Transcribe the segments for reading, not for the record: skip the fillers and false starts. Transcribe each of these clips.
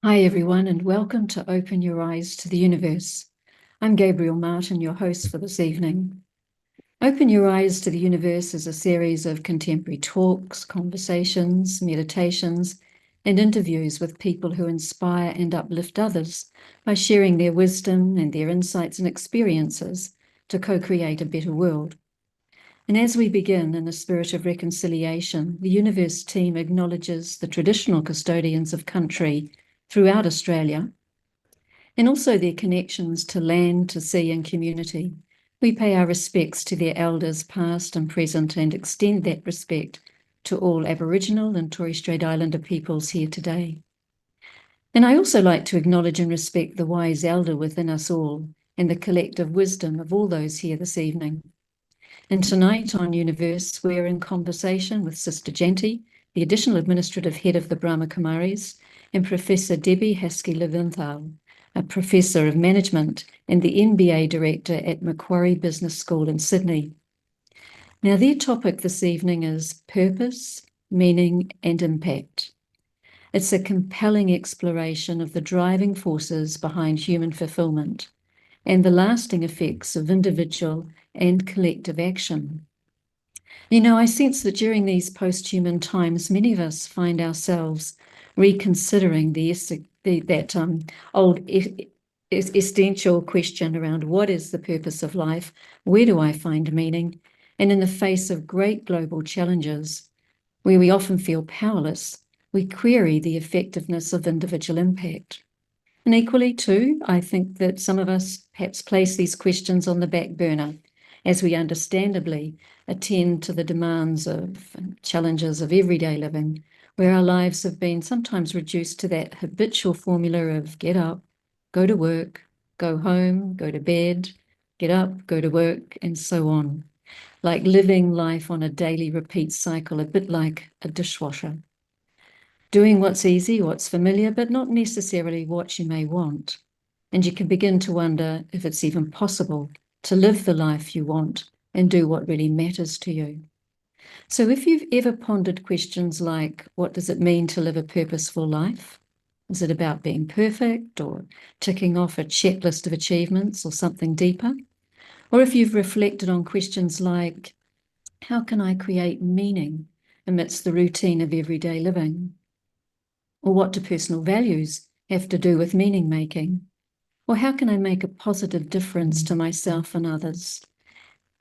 Hi, everyone, and welcome to Open Your Eyes to the Universe. I'm Gabrielle Martin, your host for this evening. Open Your Eyes to the Universe is a series of contemporary talks, conversations, meditations, and interviews with people who inspire and uplift others by sharing their wisdom and their insights and experiences to co-create a better world. And as we begin in a spirit of reconciliation, the Youniverse team acknowledges the traditional custodians of country throughout Australia, and also their connections to land, to sea, and community. We pay our respects to their elders, past and present, and extend that respect to all Aboriginal and Torres Strait Islander peoples here today. And I also like to acknowledge and respect the wise elder within us all and the collective wisdom of all those here this evening. And tonight on Youniverse, we are in conversation with Sister Jayanti, the additional administrative head of the Brahma Kumaris, and Professor Debbie Haski-Leventhal, a Professor of Management and the MBA Director at Macquarie Business School in Sydney. Now, their topic this evening is purpose, meaning, and impact. It's a compelling exploration of the driving forces behind human fulfillment and the lasting effects of individual and collective action. You know, I sense that during these post-human times, many of us find ourselves reconsidering that old essential question around what is the purpose of life, where do I find meaning, and in the face of great global challenges, where we often feel powerless, we query the effectiveness of individual impact. And equally, too, I think that some of us perhaps place these questions on the back burner as we understandably attend to the demands of and challenges of everyday living, where our lives have been sometimes reduced to that habitual formula of get up, go to work, go home, go to bed, get up, go to work, and so on, like living life on a daily repeat cycle, a bit like a dishwasher. Doing what's easy, what's familiar, but not necessarily what you may want. And you can begin to wonder if it's even possible to live the life you want and do what really matters to you. So if you've ever pondered questions like, what does it mean to live a purposeful life? Is it about being perfect or ticking off a checklist of achievements or something deeper? Or if you've reflected on questions like, how can I create meaning amidst the routine of everyday living? Or what do personal values have to do with meaning making? Or how can I make a positive difference to myself and others?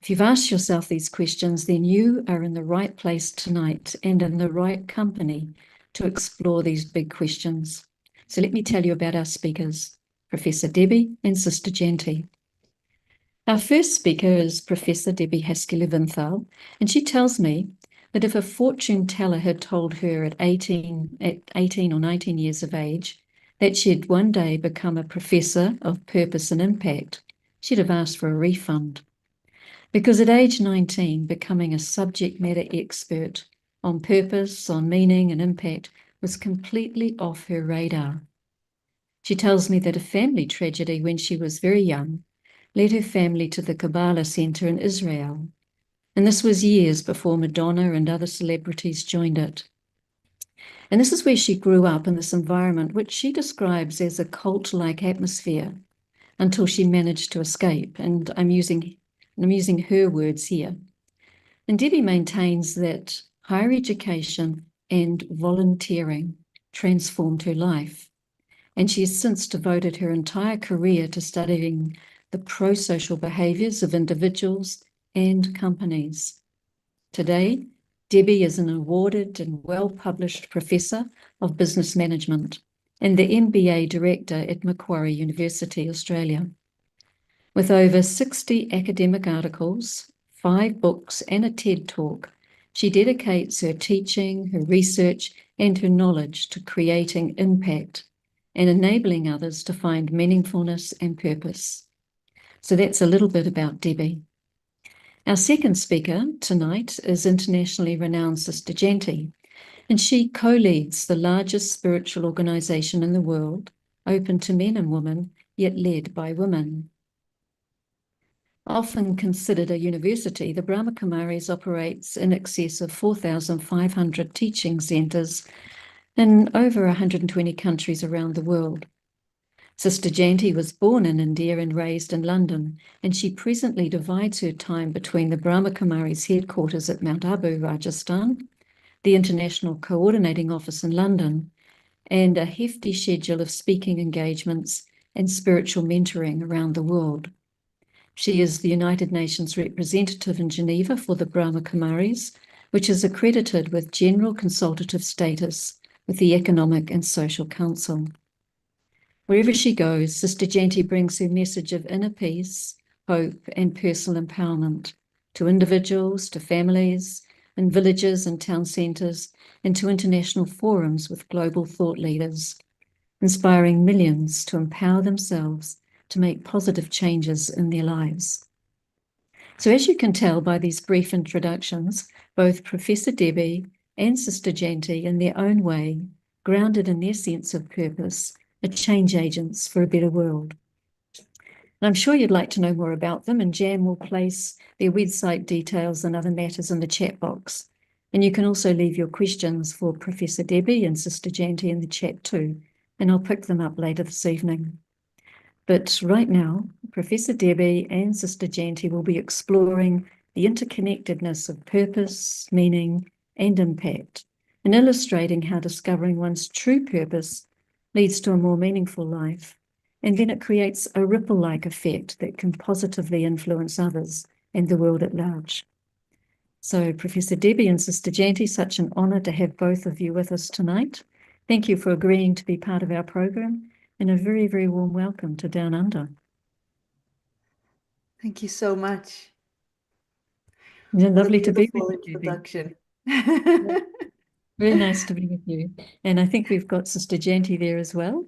If you've asked yourself these questions, then you are in the right place tonight and in the right company to explore these big questions. So let me tell you about our speakers, Professor Debbie and Sister Jayanti. Our first speaker is Professor Debbie Haski-Leventhal, and she tells me that if a fortune teller had told her at 18 or 19 years of age that she'd one day become a professor of purpose and impact, she'd have asked for a refund. Because at age 19, becoming a subject matter expert on purpose, on meaning and impact was completely off her radar. She tells me that a family tragedy when she was very young led her family to the Kabbalah Center in Israel, and this was years before Madonna and other celebrities joined it. And this is where she grew up, in this environment, which she describes as a cult-like atmosphere, until she managed to escape. And I'm using her words here. And Debbie maintains that higher education and volunteering transformed her life. And she has since devoted her entire career to studying the pro-social behaviors of individuals and companies. Today, Debbie is an awarded and well-published Professor of Business Management and the MBA Director at Macquarie University, Australia. With over 60 academic articles, 5 books, and a TED Talk, she dedicates her teaching, her research, and her knowledge to creating impact and enabling others to find meaningfulness and purpose. So that's a little bit about Debbie. Our second speaker tonight is internationally renowned Sister Jayanti, and she co-leads the largest spiritual organization in the world, open to men and women, yet led by women. Often considered a university, the Brahma Kumaris operates in excess of 4,500 teaching centers in over 120 countries around the world. Sister Jayanti was born in India and raised in London, and she presently divides her time between the Brahma Kumari's headquarters at Mount Abu, Rajasthan, the International Coordinating Office in London, and a hefty schedule of speaking engagements and spiritual mentoring around the world. She is the United Nations representative in Geneva for the Brahma Kumaris, which is accredited with general consultative status with the Economic and Social Council. Wherever she goes, Sister Jayanti brings her message of inner peace, hope, and personal empowerment to individuals, to families, in villages and town centres, and to international forums with global thought leaders, inspiring millions to empower themselves to make positive changes in their lives. So as you can tell by these brief introductions, both Professor Debbie and Sister Jayanti, in their own way, grounded in their sense of purpose, are change agents for a better world. And I'm sure you'd like to know more about them, and Jan will place their website details and other matters in the chat box. And you can also leave your questions for Professor Debbie and Sister Jayanti in the chat too, and I'll pick them up later this evening. But right now, Professor Debbie and Sister Jayanti will be exploring the interconnectedness of purpose, meaning, and impact, and illustrating how discovering one's true purpose leads to a more meaningful life, and then it creates a ripple-like effect that can positively influence others and the world at large. So, Professor Debbie and Sister Jayanti, such an honour to have both of you with us tonight. Thank you for agreeing to be part of our program, and a very, very warm welcome to Down Under. Thank you so much. Yeah, lovely to be with Beautiful you, introduction. Very nice to be with you. And I think we've got Sister Jayanti there as well.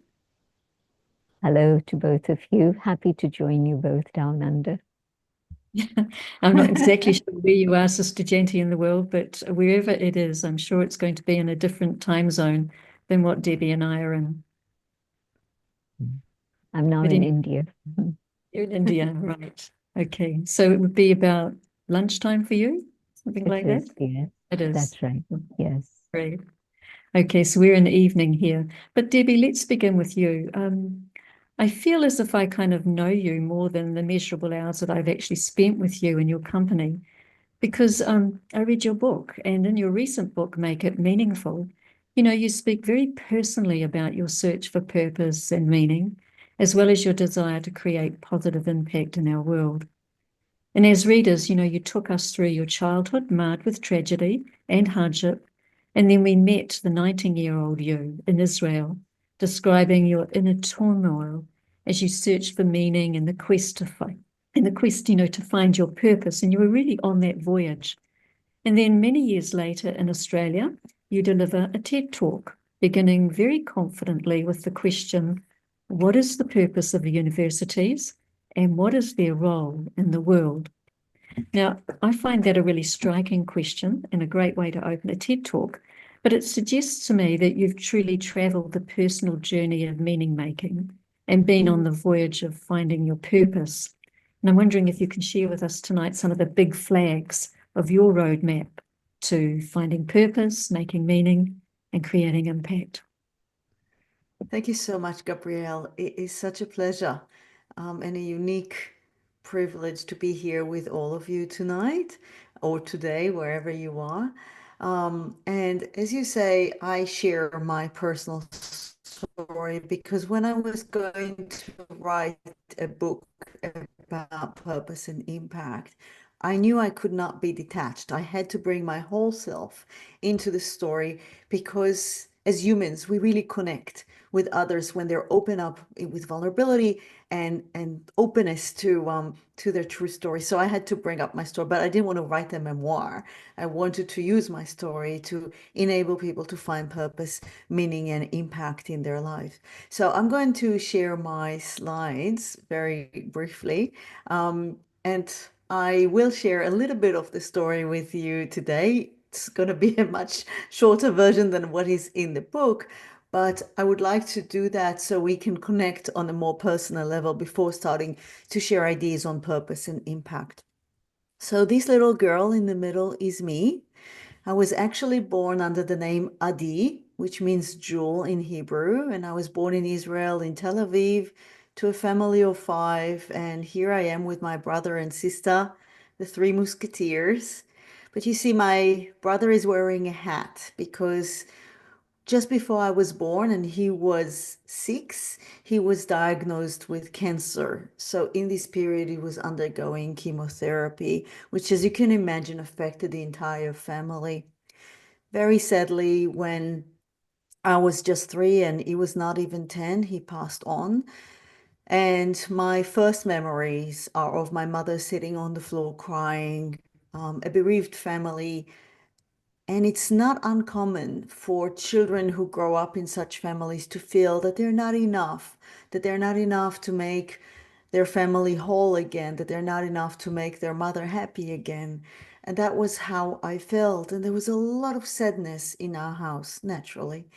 Hello to both of you. Happy to join you both down under. I'm not exactly sure where you are, Sister Jayanti, in the world, but wherever it is, I'm sure it's going to be in a different time zone than what Debbie and I are in. I'm now But in India. You're in India, right. Okay. So it would be about lunchtime for you? Something like that? Yes, It is. that's right. Yes. Great. Okay, so we're in the evening here. But Debbie, let's begin with you. I feel as if I kind of know you more than the measurable hours that I've actually spent with you in your company, because I read your book, and in your recent book, Make It Meaningful, you know, you speak very personally about your search for purpose and meaning, as well as your desire to create positive impact in our world. And as readers, you know, you took us through your childhood marred with tragedy and hardship, and then we met the 19-year-old you in Israel, describing your inner turmoil as you searched for meaning and the quest to find, to find your purpose. And you were really on that voyage. And then many years later in Australia, you deliver a TED talk, beginning very confidently with the question, what is the purpose of the universities and what is their role in the world? Now, I find that a really striking question and a great way to open a TED talk, but it suggests to me that you've truly traveled the personal journey of meaning making and been on the voyage of finding your purpose. And I'm wondering if you can share with us tonight some of the big flags of your roadmap to finding purpose, making meaning, and creating impact. Thank you so much, Gabrielle. It is such a pleasure and a unique privilege to be here with all of you tonight or today, wherever you are. And as you say, I share my personal story because when I was going to write a book about purpose and impact, I knew I could not be detached. I had to bring my whole self into the story because as humans, we really connect with others when they're open up with vulnerability and openness to their true story. So I had to bring up my story, but I didn't want to write a memoir. I wanted to use my story to enable people to find purpose, meaning, and impact in their life. So I'm going to share my slides very briefly, and I will share a little bit of the story with you today. It's going to be a much shorter version than what is in the book, but I would like to do that so we can connect on a more personal level before starting to share ideas on purpose and impact. So this little girl in the middle is me. I was actually born under the name Adi, which means jewel in Hebrew. And I was born in Israel, in Tel Aviv, to a family of 5. And here I am with my brother and sister, the 3 Musketeers. But you see, my brother is wearing a hat because just before I was born and he was 6, he was diagnosed with cancer. So in this period, he was undergoing chemotherapy, which, as you can imagine, affected the entire family. Very sadly, when I was just 3 and he was not even 10, he passed on. And my first memories are of my mother sitting on the floor crying, a bereaved family. And it's not uncommon for children who grow up in such families to feel that they're not enough, that they're not enough to make their family whole again, that they're not enough to make their mother happy again. And that was how I felt. And there was a lot of sadness in our house, naturally.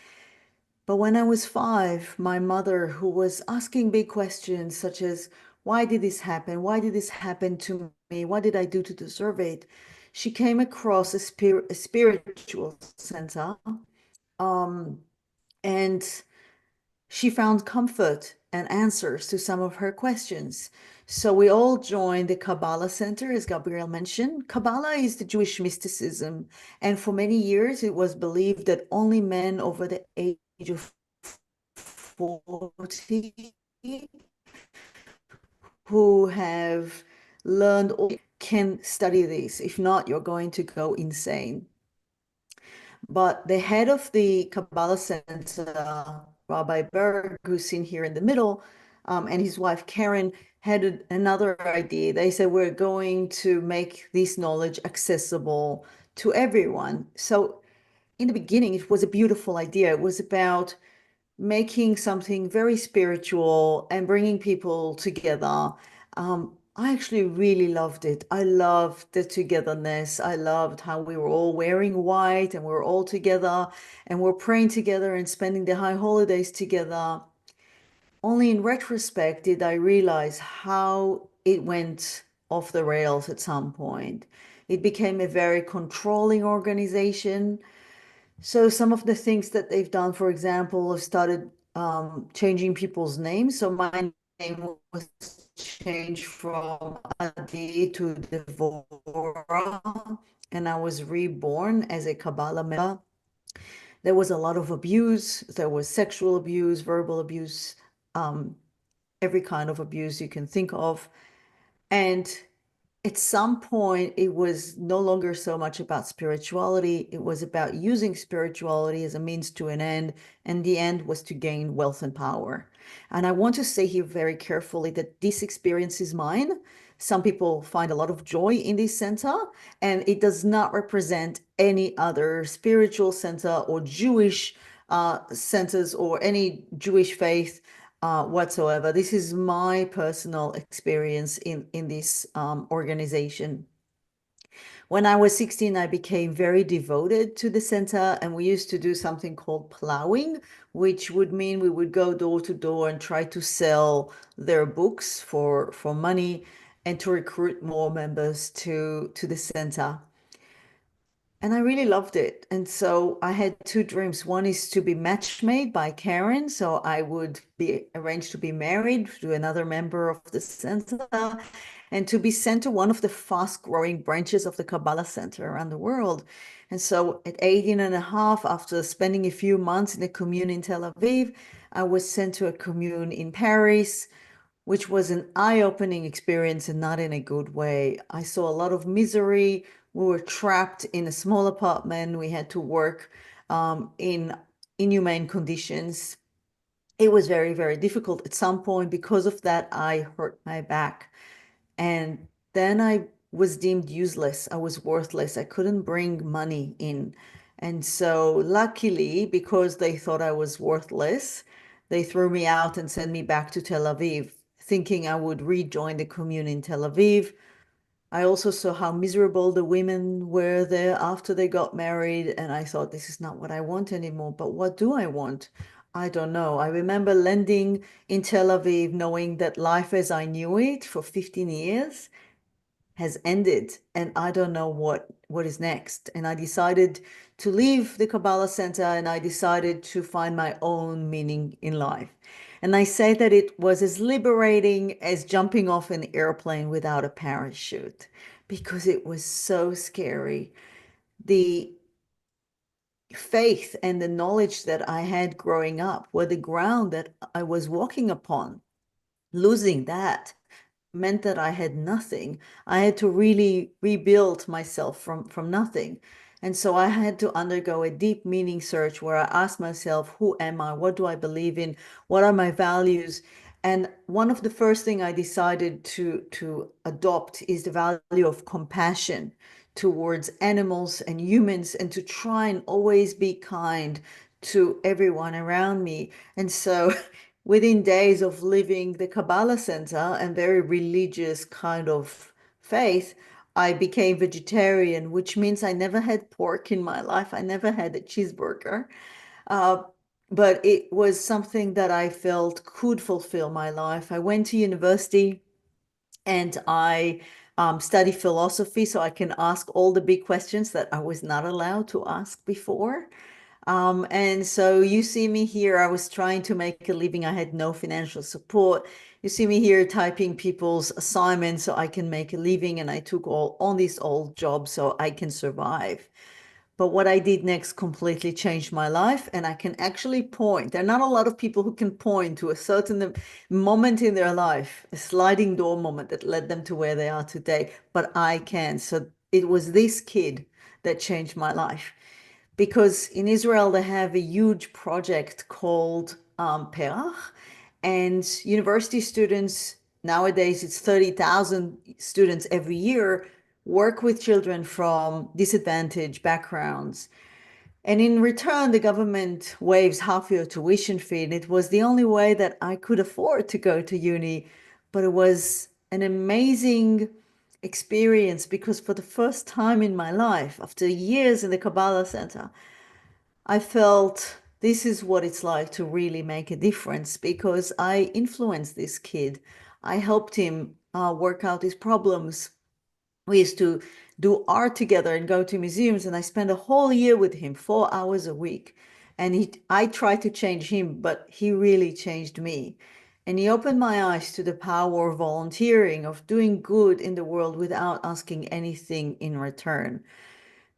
But when I was 5, my mother, who was asking big questions such as, why did this happen? Why did this happen to me? What did I do to deserve it? She came across a spiritual center, and she found comfort and answers to some of her questions. So we all joined the Kabbalah Center, as Gabrielle mentioned. Kabbalah is the Jewish mysticism, and for many years it was believed that only men over the age of 40 who have learned or can study this. If not, you're going to go insane. But the head of the Kabbalah Center, Rabbi Berg, who's seen here in the middle, and his wife Karen had another idea. They said, we're going to make this knowledge accessible to everyone. So in the beginning, it was a beautiful idea. It was about making something very spiritual and bringing people together. I actually really loved it. I loved the togetherness. I loved how we were all wearing white and we were all together and we're praying together and spending the high holidays together. Only in retrospect did I realize how it went off the rails at some point. It became a very controlling organization. So some of the things that they've done, for example, have started changing people's names. So my name was changed from Adi to Devora, and I was reborn as a Kabbalah member. There was a lot of abuse. There was sexual abuse, verbal abuse, every kind of abuse you can think of. And at some point, it was no longer so much about spirituality. It was about using spirituality as a means to an end. And the end was to gain wealth and power. And I want to say here very carefully that this experience is mine. Some people find a lot of joy in this center, and it does not represent any other spiritual center or Jewish centers or any Jewish faith whatsoever. This is my personal experience in this organization. When I was 16, I became very devoted to the center, and we used to do something called plowing, which would mean we would go door to door and try to sell their books for money and to recruit more members to the center. And I really loved it. And so I had 2 dreams. One is to be match made by Karen. So I would be arranged to be married to another member of the center and to be sent to one of the fast growing branches of the Kabbalah Center around the world. And so at 18 and a half, after spending a few months in a commune in Tel Aviv, I was sent to a commune in Paris, which was an eye-opening experience and not in a good way. I saw a lot of misery. We were trapped in a small apartment. We had to work in inhumane conditions. It was very, very difficult. At some point, because of that, I hurt my back. And then I was deemed useless. I was worthless. I couldn't bring money in. And so luckily, because they thought I was worthless, they threw me out and sent me back to Tel Aviv, thinking I would rejoin the commune in Tel Aviv. I also saw how miserable the women were there after they got married, and I thought, this is not what I want anymore. But what do I want? I don't know. I remember landing in Tel Aviv knowing that life as I knew it for 15 years has ended and I don't know what is next. And I decided to leave the Kabbalah Center and I decided to find my own meaning in life. And I say that it was as liberating as jumping off an airplane without a parachute because it was so scary. The faith and the knowledge that I had growing up were the ground that I was walking upon. Losing that meant that I had nothing. I had to really rebuild myself from nothing. And so I had to undergo a deep meaning search where I asked myself, who am I? What do I believe in? What are my values? And one of the first thing I decided to adopt is the value of compassion towards animals and humans, and to try and always be kind to everyone around me. And so within days of living the Kabbalah Center and very religious kind of faith, I became vegetarian, which means I never had pork in my life. I never had a cheeseburger. Uh, but it was something that I felt could fulfill my life. I went to university and I studied philosophy so I can ask all the big questions that I was not allowed to ask before. And so you see me here, I was trying to make a living. I had no financial support. You see me here typing people's assignments so I can make a living, and I took on these old jobs so I can survive. But what I did next completely changed my life, and I can actually point. There are not a lot of people who can point to a certain moment in their life, a sliding door moment that led them to where they are today, but I can. So it was this kid that changed my life. Because in Israel, they have a huge project called Perach, and university students, nowadays it's 30,000 students every year, work with children from disadvantaged backgrounds. And in return, the government waives half your tuition fee. And it was the only way that I could afford to go to uni. But it was an amazing experience because for the first time in my life, after years in the Kabbalah Center, I felt this is what it's like to really make a difference because I influenced this kid. I helped him work out his problems. We used to do art together and go to museums, and I spent a whole year with him, 4 hours a week. And I tried to change him, but he really changed me. And he opened my eyes to the power of volunteering, of doing good in the world without asking anything in return.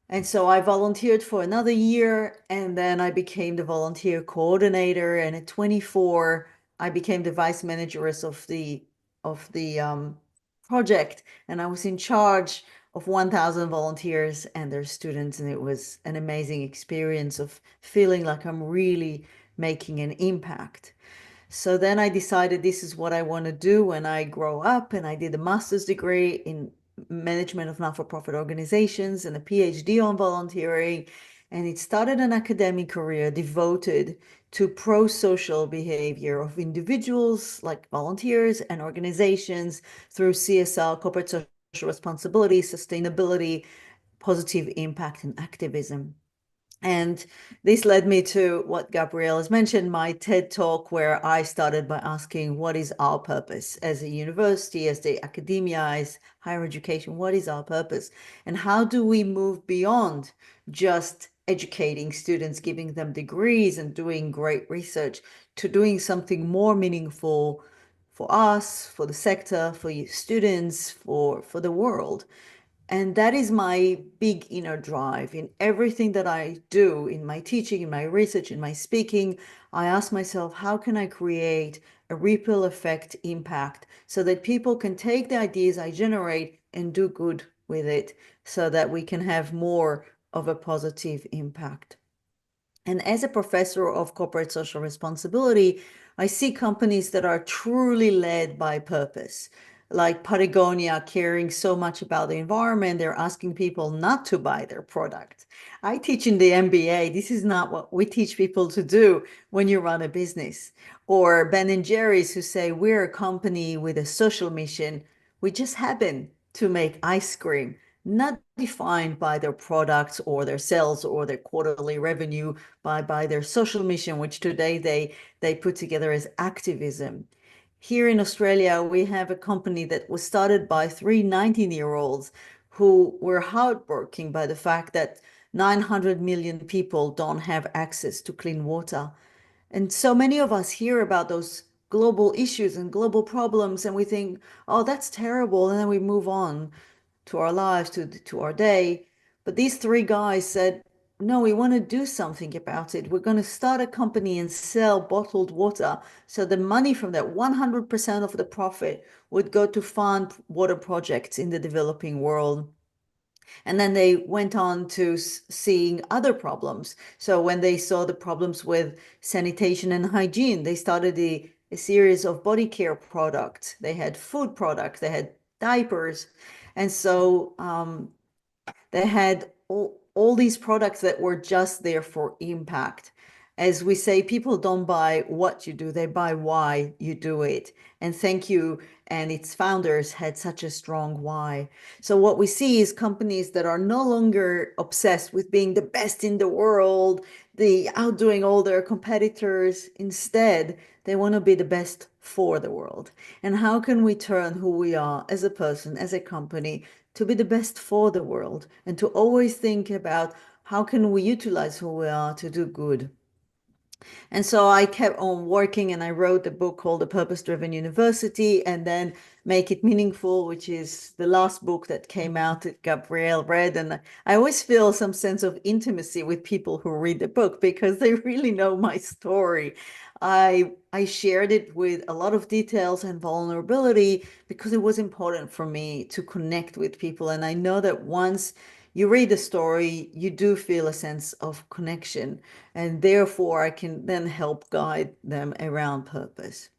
And so I volunteered for another year, and then I became the volunteer coordinator. And at 24, I became the vice manageress of the project, and I was in charge of 1,000 volunteers and their students. And it was an amazing experience of feeling like I'm really making an impact. So then I decided this is what I want to do when I grow up, and I did a master's degree in management of not-for-profit organizations and a PhD on volunteering. And it started an academic career devoted to pro-social behavior of individuals like volunteers and organizations through CSR, corporate social responsibility, sustainability, positive impact, and activism. And this led me to what Gabrielle has mentioned, my TED Talk, where I started by asking, what is our purpose as a university, as the academia, as higher education? What is our purpose? And how do we move beyond just educating students, giving them degrees and doing great research, to doing something more meaningful for us, for the sector, for students, for the world? And that is my big inner drive in everything that I do, in my teaching, in my research, in my speaking. I ask myself, how can I create a ripple effect impact so that people can take the ideas I generate and do good with it so that we can have more of a positive impact? And as a professor of corporate social responsibility, I see companies that are truly led by purpose, like Patagonia, caring so much about the environment, they're asking people not to buy their product. I teach in the MBA, this is not what we teach people to do when you run a business. Or Ben and Jerry's, who say, we're a company with a social mission. We just happen to make ice cream, not defined by their products or their sales or their quarterly revenue, by their social mission, which today they put together as activism. here in Australia, we have a company that was started by three 19-year-olds who were heartbroken by the fact that 900 million people don't have access to clean water. And so many of us hear about those global issues and global problems, and we think, oh, that's terrible. And then we move on to our lives, to our day. But these three guys said, no, we want to do something about it. We're going to start a company and sell bottled water. So the money from that, 100% of the profit would go to fund water projects in the developing world. And then they went on to seeing other problems. So when they saw the problems with sanitation and hygiene, they started a series of body care products. They had food products, they had diapers. And so they had all these products that were just there for impact. As we say, people don't buy what you do, they buy why you do it. And Thank You and its founders had such a strong why. So what we see is companies that are no longer obsessed with being the best in the world, the outdoing all their competitors. Instead, they want to be the best for the world. And how can we turn who we are as a person, as a company, to be the best for the world, and to always think about how can we utilize who we are to do good. And so I kept on working, and I wrote a book called The Purpose-Driven University, and then Make It Meaningful, which is the last book that came out that Gabrielle read. And I always feel some sense of intimacy with people who read the book because they really know my story. I shared it with a lot of details and vulnerability because it was important for me to connect with people. And I know that once you read the story, you do feel a sense of connection, and therefore I can then help guide them around purpose.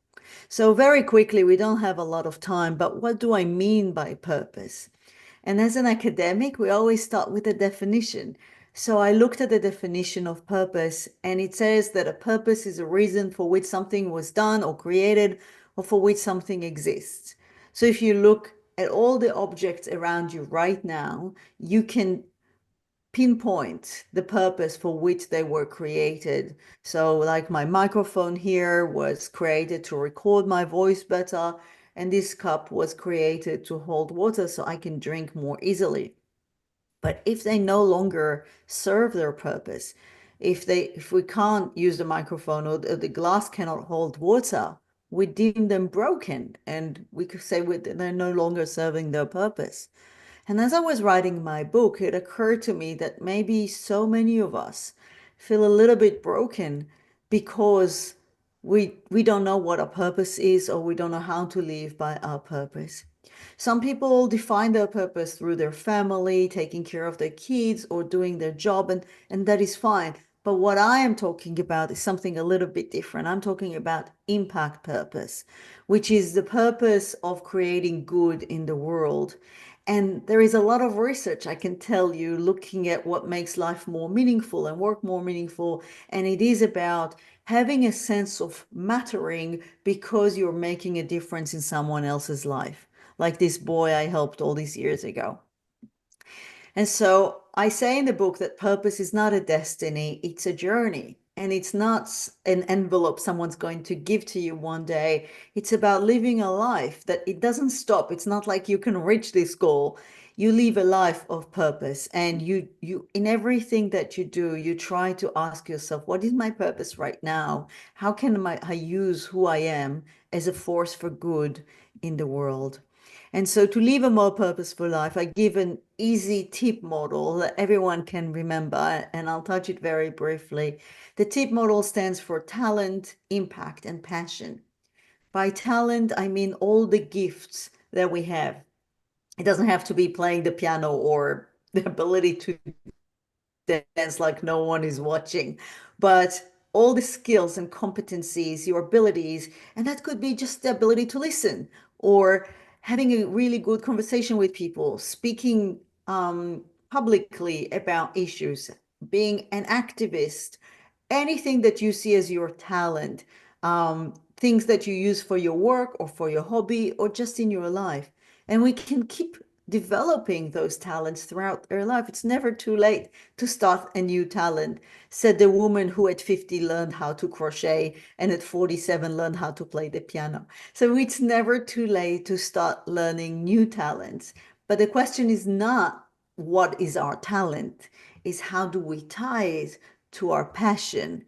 So very quickly, we don't have a lot of time, but what do I mean by purpose? And as an academic, we always start with a definition. So I looked at the definition of purpose, and it says that a purpose is a reason for which something was done or created, or for which something exists. So if you look at all the objects around you right now, you can pinpoint the purpose for which they were created. So like my microphone here was created to record my voice better, and this cup was created to hold water so I can drink more easily. But if they no longer serve their purpose, if we can't use the microphone, or the glass cannot hold water, we deem them broken, and we could say they're no longer serving their purpose. And as I was writing my book, it occurred to me that maybe so many of us feel a little bit broken because we don't know what our purpose is, or we don't know how to live by our purpose. Some people define their purpose through their family, taking care of their kids, or doing their job, and that is fine. But what I am talking about is something a little bit different. I'm talking about impact purpose, which is the purpose of creating good in the world. And there is a lot of research, I can tell you, looking at what makes life more meaningful and work more meaningful. And it is about having a sense of mattering because you're making a difference in someone else's life, like this boy I helped all these years ago. And so I say in the book that purpose is not a destiny, it's a journey. And it's not an envelope someone's going to give to you one day. It's about living a life that it doesn't stop. It's not like you can reach this goal. You live a life of purpose, and you in everything that you do, you try to ask yourself, what is my purpose right now? How can I use who I am as a force for good in the world? And so to live a more purposeful life, I give an easy tip model that everyone can remember, and I'll touch it very briefly. The tip model stands for talent, impact, and passion. By talent, I mean all the gifts that we have. It doesn't have to be playing the piano or the ability to dance like no one is watching, but all the skills and competencies, your abilities, and that could be just the ability to listen, or having a really good conversation with people, speaking publicly about issues, being an activist, anything that you see as your talent, things that you use for your work or for your hobby or just in your life. And we can keep developing those talents throughout their life. It's never too late to start a new talent, said the woman who at 50 learned how to crochet and at 47 learned how to play the piano. So it's never too late to start learning new talents. But the question is not what is our talent, is how do we tie it to our passion?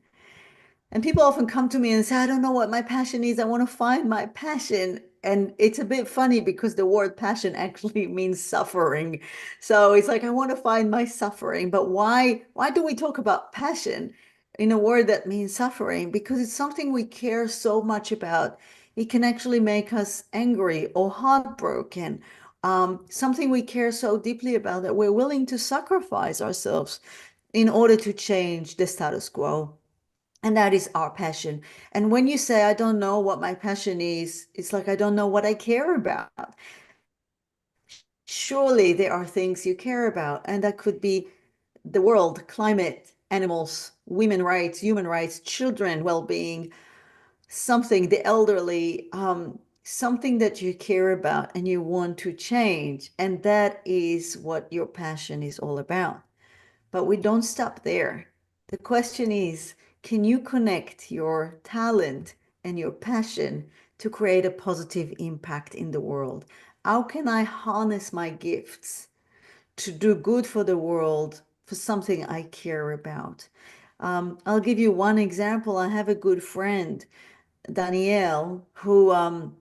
And people often come to me and say, I don't know what my passion is. I want to find my passion. And it's a bit funny because the word passion actually means suffering. So it's like, I want to find my suffering. But why do we talk about passion in a word that means suffering? Because it's something we care so much about. It can actually make us angry or heartbroken. Something we care so deeply about that we're willing to sacrifice ourselves in order to change the status quo. And that is our passion. And when you say, I don't know what my passion is, it's like, I don't know what I care about. Surely there are things you care about, and that could be the world, climate, animals, women rights, human rights, children well-being, something, the elderly, something that you care about and you want to change. And that is what your passion is all about. But we don't stop there. The question is, can you connect your talent and your passion to create a positive impact in the world? How can I harness my gifts to do good for the world, for something I care about? I'll give you one example. I have a good friend, Danielle, who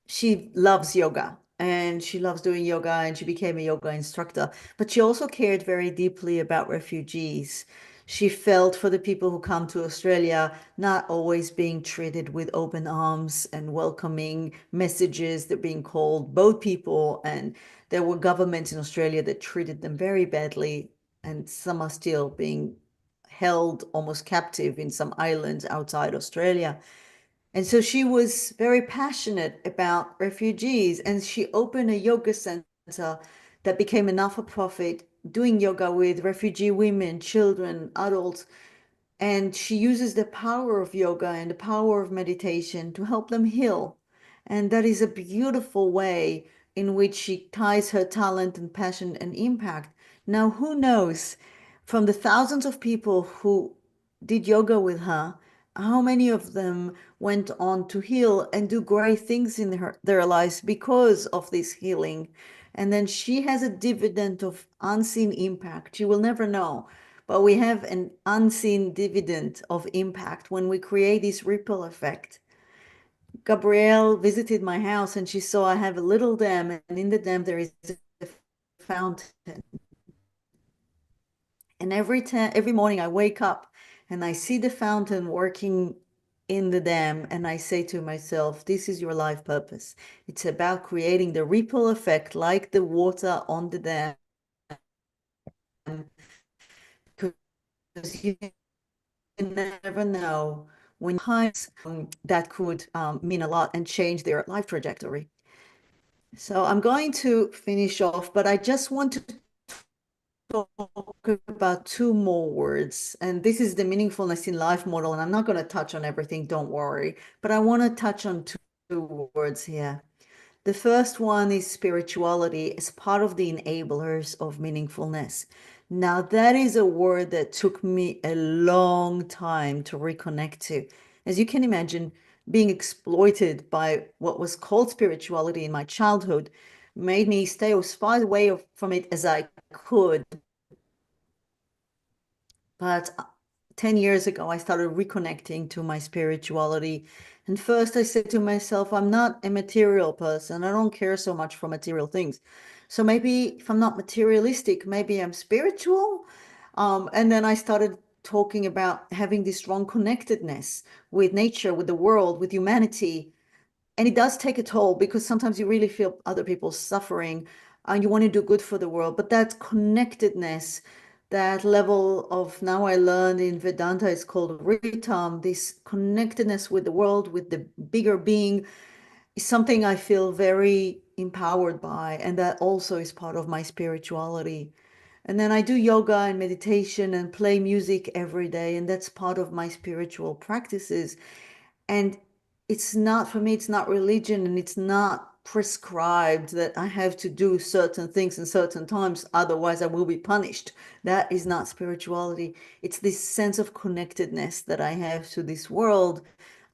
she loves yoga and she loves doing yoga and she became a yoga instructor, but she also cared very deeply about refugees. She felt for the people who come to Australia not always being treated with open arms and welcoming messages. They're being called boat people, and there were governments in Australia that treated them very badly, and some are still being held almost captive in some islands outside Australia. And so she was very passionate about refugees, and she opened a yoga center that became a not-for-profit, doing yoga with refugee women, children, adults. And she uses the power of yoga and the power of meditation to help them heal. And that is a beautiful way in which she ties her talent and passion and impact. Now, who knows, from the thousands of people who did yoga with her, how many of them went on to heal and do great things in their lives because of this healing? And then she has a dividend of unseen impact. You will never know. But we have an unseen dividend of impact when we create this ripple effect. Gabrielle visited my house and she saw I have a little dam, and in the dam there is a fountain. And every morning I wake up and I see the fountain working in the dam, and I say to myself, this is your life purpose. It's about creating the ripple effect like the water on the dam, because you never know when times that could mean a lot and change their life trajectory. So I'm going to finish off, but I just want to talk about two more words. And this is the meaningfulness in life model. And I'm not going to touch on everything, don't worry. But I want to touch on two words here. The first one is spirituality as part of the enablers of meaningfulness. Now, that is a word that took me a long time to reconnect to. As you can imagine, being exploited by what was called spirituality in my childhood made me stay as far away from it as I could. But 10 years ago, I started reconnecting to my spirituality. And first, I said to myself, I'm not a material person. I don't care so much for material things. So maybe if I'm not materialistic, maybe I'm spiritual. And then I started talking about having this strong connectedness with nature, with the world, with humanity. And it does take a toll because sometimes you really feel other people suffering and you want to do good for the world. But that connectedness, that level of, now I learned in Vedanta, it's called Ritam, this connectedness with the world, with the bigger being, is something I feel very empowered by. And that also is part of my spirituality. And then I do yoga and meditation and play music every day. And that's part of my spiritual practices. And it's not, for me, it's not religion and it's not prescribed that I have to do certain things in certain times, otherwise I will be punished. That is not spirituality. It's this sense of connectedness that I have to this world,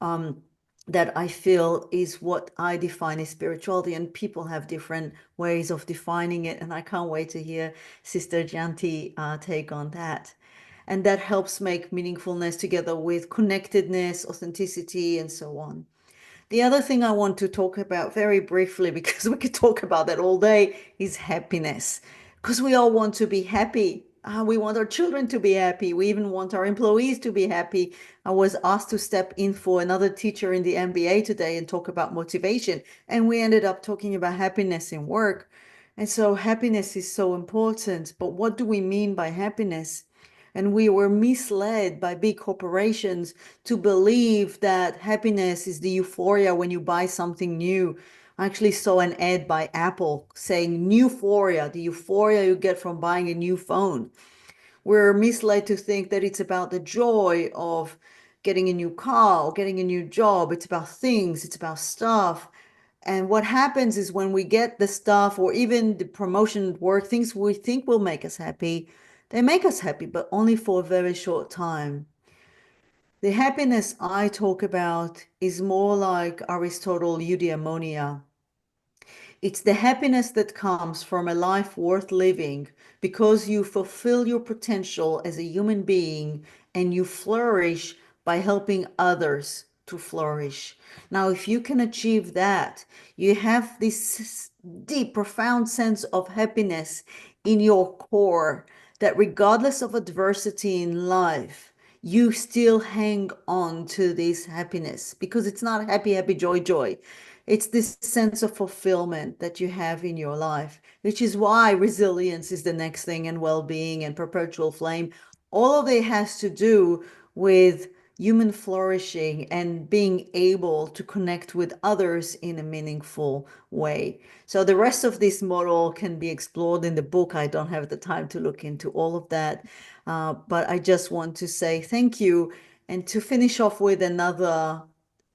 that I feel is what I define as spirituality. And people have different ways of defining it. And I can't wait to hear Sister Jayanti take on that. And that helps make meaningfulness together with connectedness, authenticity, and so on. The other thing I want to talk about very briefly, because we could talk about that all day, is happiness. Because we all want to be happy. We want our children to be happy. We even want our employees to be happy. I was asked to step in for another teacher in the MBA today and talk about motivation. And we ended up talking about happiness in work. And so happiness is so important. But what do we mean by happiness? And we were misled by big corporations to believe that happiness is the euphoria when you buy something new. I actually saw an ad by Apple saying euphoria, the euphoria you get from buying a new phone. We're misled to think that it's about the joy of getting a new car or getting a new job. It's about things, it's about stuff. And what happens is when we get the stuff or even the promotion work, things we think will make us happy, they make us happy, but only for a very short time. The happiness I talk about is more like Aristotle eudaimonia. It's the happiness that comes from a life worth living because you fulfill your potential as a human being and you flourish by helping others to flourish. Now, if you can achieve that, you have this deep, profound sense of happiness in your core that regardless of adversity in life, you still hang on to this happiness because it's not happy, happy, joy, joy. It's this sense of fulfillment that you have in your life, which is why resilience is the next thing, and well-being and perpetual flame. All of it has to do with human flourishing and being able to connect with others in a meaningful way. So the rest of this model can be explored in the book. I don't have the time to look into all of that, but I just want to say thank you. And to finish off with another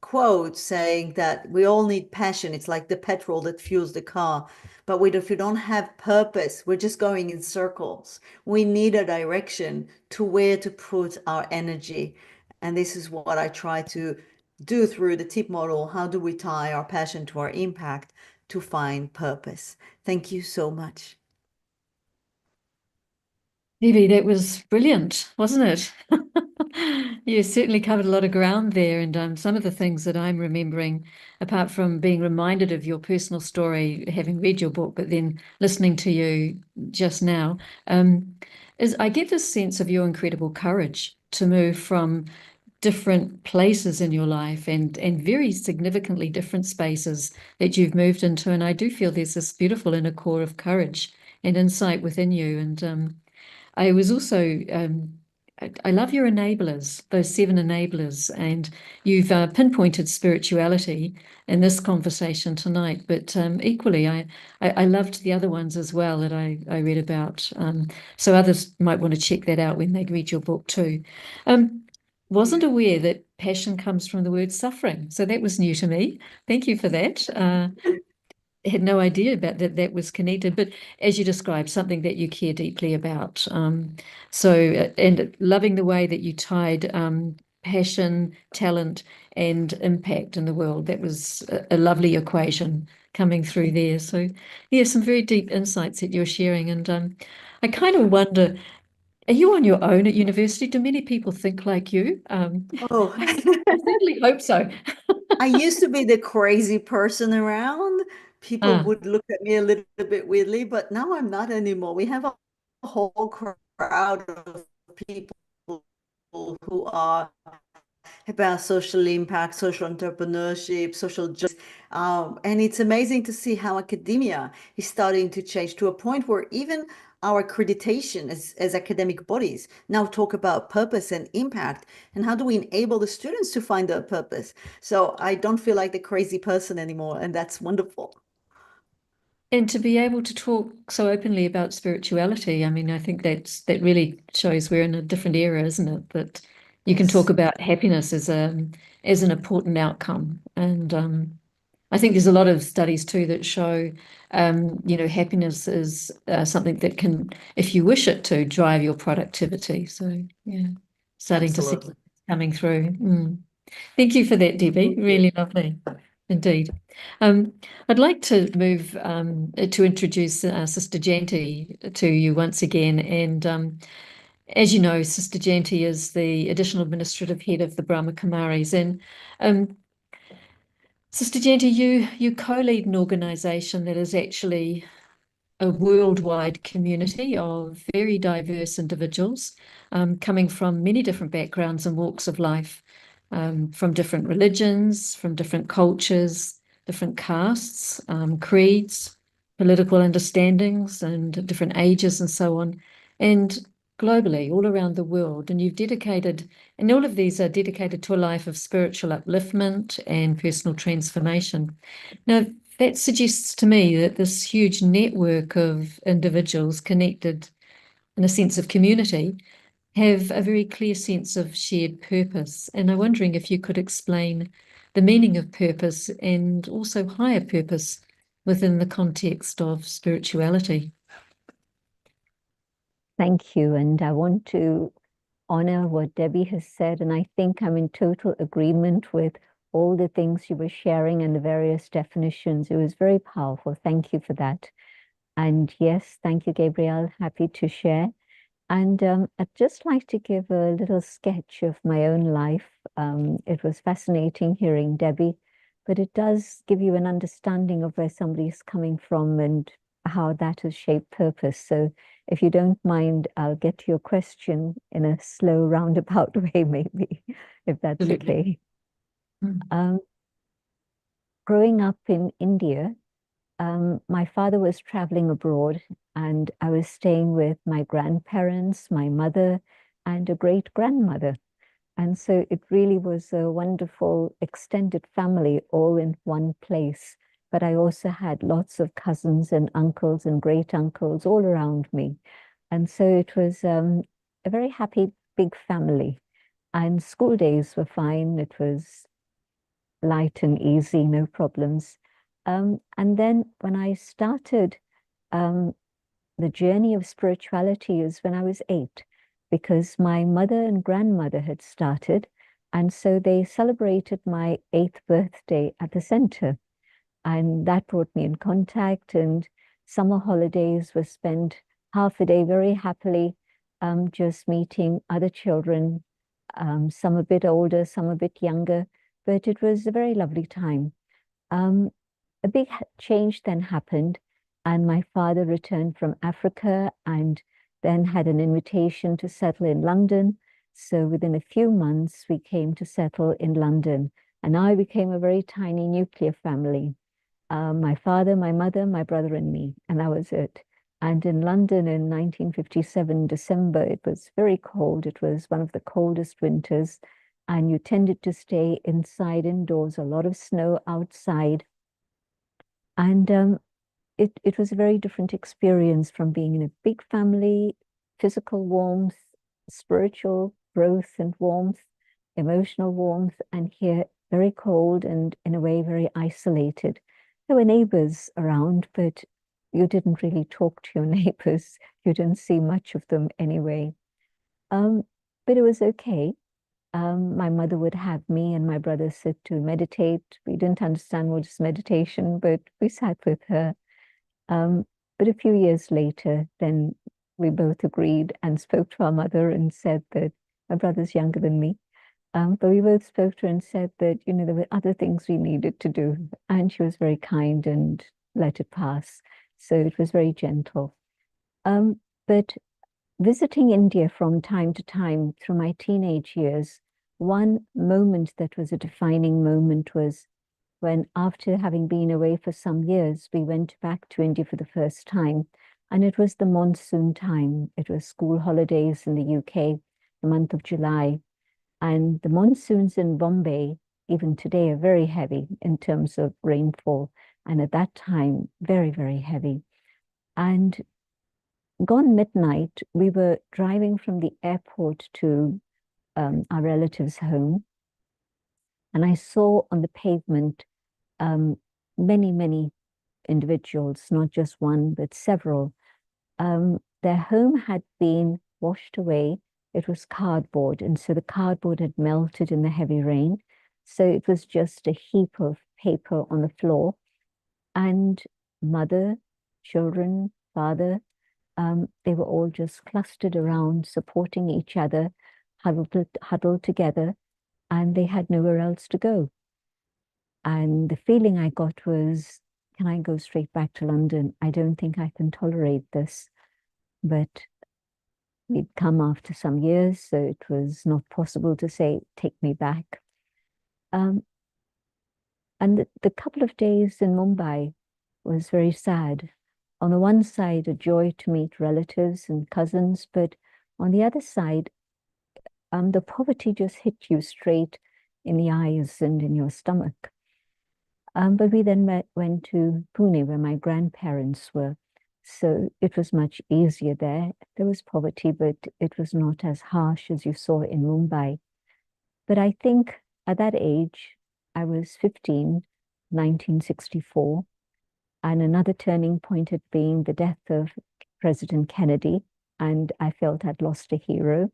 quote saying that we all need passion. It's like the petrol that fuels the car. But if we don't have purpose, we're just going in circles. We need a direction to where to put our energy. And this is what I try to do through the tip model. How do we tie our passion to our impact to find purpose? Thank you so much. Evie, that was brilliant, wasn't it? You certainly covered a lot of ground there, and some of the things that I'm remembering, apart from being reminded of your personal story, having read your book, but then listening to you just now, is I get this sense of your incredible courage to move from different places in your life and very significantly different spaces that you've moved into. And I do feel there's this beautiful inner core of courage and insight within you. And I was also, I love your enablers, those 7 enablers, and you've pinpointed spirituality in this conversation tonight. But equally, I loved the other ones as well that I read about. So others might want to check that out when they read your book too. Wasn't aware that passion comes from the word suffering, so that was new to me. Thank you for that. Had no idea about that was connected, but as you described, something that you care deeply about. And loving the way that you tied passion, talent, and impact in the world. That was a lovely equation coming through there. So, yeah, some very deep insights that you're sharing. And I kind of wonder, are you on your own at university? Do many people think like you? Oh, I certainly hope so. I used to be the crazy person around. People Ah. would look at me a little bit weirdly, but now I'm not anymore. We have a whole crowd of people who are about social impact, social entrepreneurship, social justice. And it's amazing to see how academia is starting to change to a point where even our accreditation as academic bodies now talk about purpose and impact and how do we enable the students to find their purpose. So I don't feel like the crazy person anymore, and that's wonderful. And to be able to talk so openly about spirituality, I mean, I think that really shows we're in a different era, isn't it? That you can talk Yes. about happiness as an important outcome. And I think there's a lot of studies too that show, happiness is something that can, if you wish it to, drive your productivity. So yeah, starting to see Absolutely. it coming through. Thank you for that, Debbie. Thank you. Really lovely. Indeed. I'd like to move to introduce Sister Jayanti to you once again. And as you know, Sister Jayanti is the additional administrative head of the Brahma Kumaris. And Sister Jayanti, you co-lead an organisation that is actually a worldwide community of very diverse individuals coming from many different backgrounds and walks of life, from different religions, from different cultures, different castes, creeds, political understandings, and different ages and so on, and globally, all around the world. And and all of these are dedicated to a life of spiritual upliftment and personal transformation. Now, that suggests to me that this huge network of individuals connected in a sense of community have a very clear sense of shared purpose. And I'm wondering if you could explain the meaning of purpose and also higher purpose within the context of spirituality. Thank you. And I want to honor what Debbie has said. And I think I'm in total agreement with all the things you were sharing and the various definitions. It was very powerful. Thank you for that. And yes, thank you, Gabrielle. Happy to share. And I'd just like to give a little sketch of my own life. It was fascinating hearing Debbie, but it does give you an understanding of where somebody's coming from and how that has shaped purpose. So if you don't mind, I'll get to your question in a slow, roundabout way, maybe, if that's Absolutely. okay. Growing up in India, my father was traveling abroad, and I was staying with my grandparents, my mother, and a great grandmother. And so it really was a wonderful extended family all in one place. But I also had lots of cousins and uncles and great uncles all around me. And so it was a very happy big family. And school days were fine. It was light and easy, no problems. And then when I started um, the journey of spirituality is when I was 8, because my mother and grandmother had started. And so they celebrated my 8th birthday at the center. And that brought me in contact. And summer holidays were spent half a day very happily, just meeting other children, some a bit older, some a bit younger. But it was a very lovely time. Um, a big change then happened, and my father returned from Africa and then had an invitation to settle in London. So within a few months, we came to settle in London, and I became a very tiny nuclear family. My father, my mother, my brother, and me, and that was it. And in London in 1957, December, it was very cold. It was one of the coldest winters, and you tended to stay inside, indoors, a lot of snow outside. And it was a very different experience from being in a big family, physical warmth, spiritual growth and warmth, emotional warmth, and here very cold and in a way very isolated. There were neighbors around, but you didn't really talk to your neighbors. You didn't see much of them anyway. Um, but it was okay. My mother would have me and my brother sit to meditate. We didn't understand what is meditation, but we sat with her. Um, but a few years later, then we both agreed and spoke to our mother and said that my brother's younger than me. But we both spoke to her and said that, there were other things we needed to do. And she was very kind and let it pass. So it was very gentle. But visiting India from time to time through my teenage years, one moment that was a defining moment was when, after having been away for some years, we went back to India for the first time. And it was the monsoon time. It was school holidays in the UK, the month of July. And the monsoons in Bombay, even today, are very heavy in terms of rainfall. And at that time, very, very heavy. And gone midnight, we were driving from the airport to our relative's home. And I saw on the pavement many individuals, not just one, but several. Their home had been washed away. It was cardboard, and so the cardboard had melted in the heavy rain. So it was just a heap of paper on the floor. And mother, children, father, they were all just clustered around, supporting each other, huddled together, and they had nowhere else to go. And the feeling I got was, can I go straight back to London? I don't think I can tolerate this. But we'd come after some years, so it was not possible to say, take me back. And the couple of days in Mumbai was very sad. On the one side, a joy to meet relatives and cousins, but on the other side, the poverty just hit you straight in the eyes and in your stomach. But we then went to Pune, where my grandparents were. So it was much easier there. There was poverty, but it was not as harsh as you saw in Mumbai. But I think at that age, I was 15, 1964, and another turning point had been the death of President Kennedy, and I felt I'd lost a hero.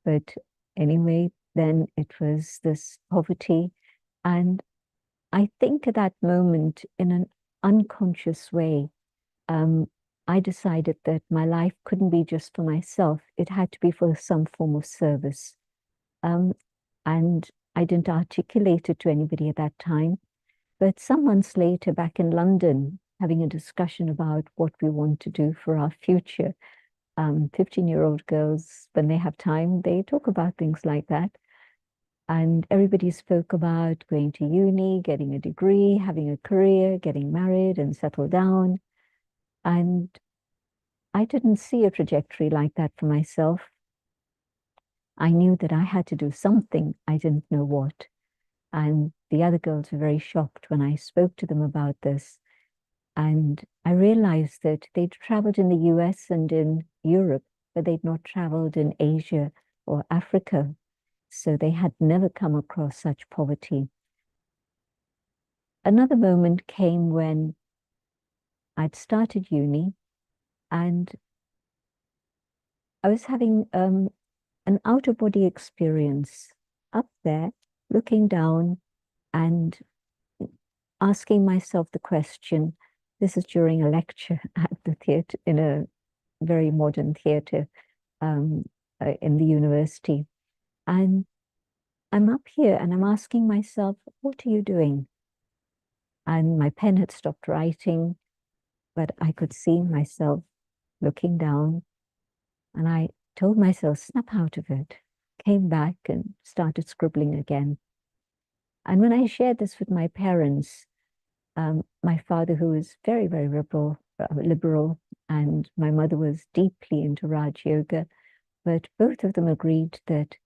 But anyway, then it was this poverty. And I think at that moment, in an unconscious way, I decided that my life couldn't be just for myself. It had to be for some form of service. And I didn't articulate it to anybody at that time. But some months later, back in London, having a discussion about what we want to do for our future, 15-year-old girls, when they have time, they talk about things like that. And everybody spoke about going to uni, getting a degree, having a career, getting married and settle down. And I didn't see a trajectory like that for myself. I knew that I had to do something. I didn't know what. And the other girls were very shocked when I spoke to them about this. And I realized that they'd traveled in the US and in Europe, but they'd not traveled in Asia or Africa. So they had never come across such poverty. Another moment came when I'd started uni and I was having an out-of-body experience up there, looking down and asking myself the question. This is during a lecture at the theatre, in a very modern theatre in the university. And I'm up here and I'm asking myself, what are you doing? And my pen had stopped writing, but I could see myself looking down. And I told myself, snap out of it. Came back and started scribbling again. And when I shared this with my parents, my father, who was very, very liberal, and my mother was deeply into Raj Yoga, but both of them agreed that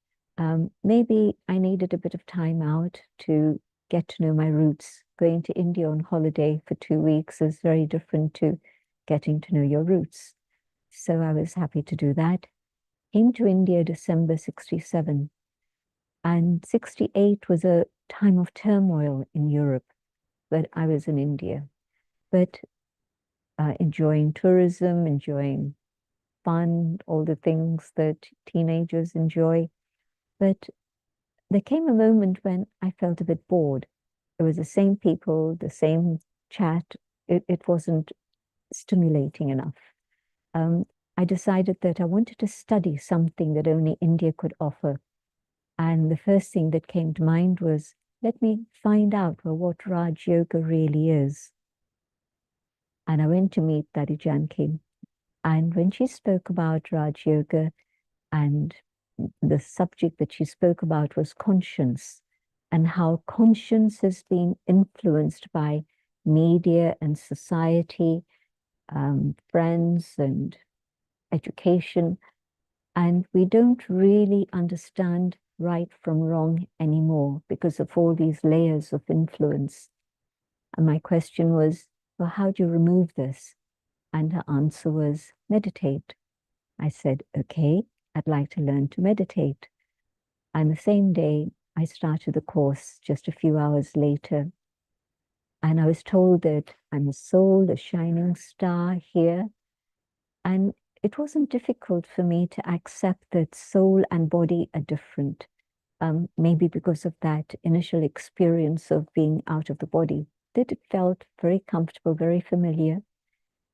maybe I needed a bit of time out to get to know my roots. Going to India on holiday for 2 weeks is very different to getting to know your roots. So I was happy to do that. Came to India December 67. And 68 was a time of turmoil in Europe, but I was in India. But enjoying tourism, enjoying fun, all the things that teenagers enjoy. But there came a moment when I felt a bit bored. It was the same people, the same chat. It wasn't stimulating enough. I decided that I wanted to study something that only India could offer. And the first thing that came to mind was, let me find out what Raj Yoga really is. And I went to meet Dadi Janki. And when she spoke about Raj Yoga, and the subject that she spoke about was conscience, and how conscience has been influenced by media and society, friends and education, and we don't really understand right from wrong anymore because of all these layers of influence. And my question was, well, how do you remove this? And her answer was, meditate. I said, okay, I'd like to learn to meditate. And the same day, I started the course just a few hours later. And I was told that I'm a soul, a shining star here. And it wasn't difficult for me to accept that soul and body are different. Maybe because of that initial experience of being out of the body, that it felt very comfortable, very familiar.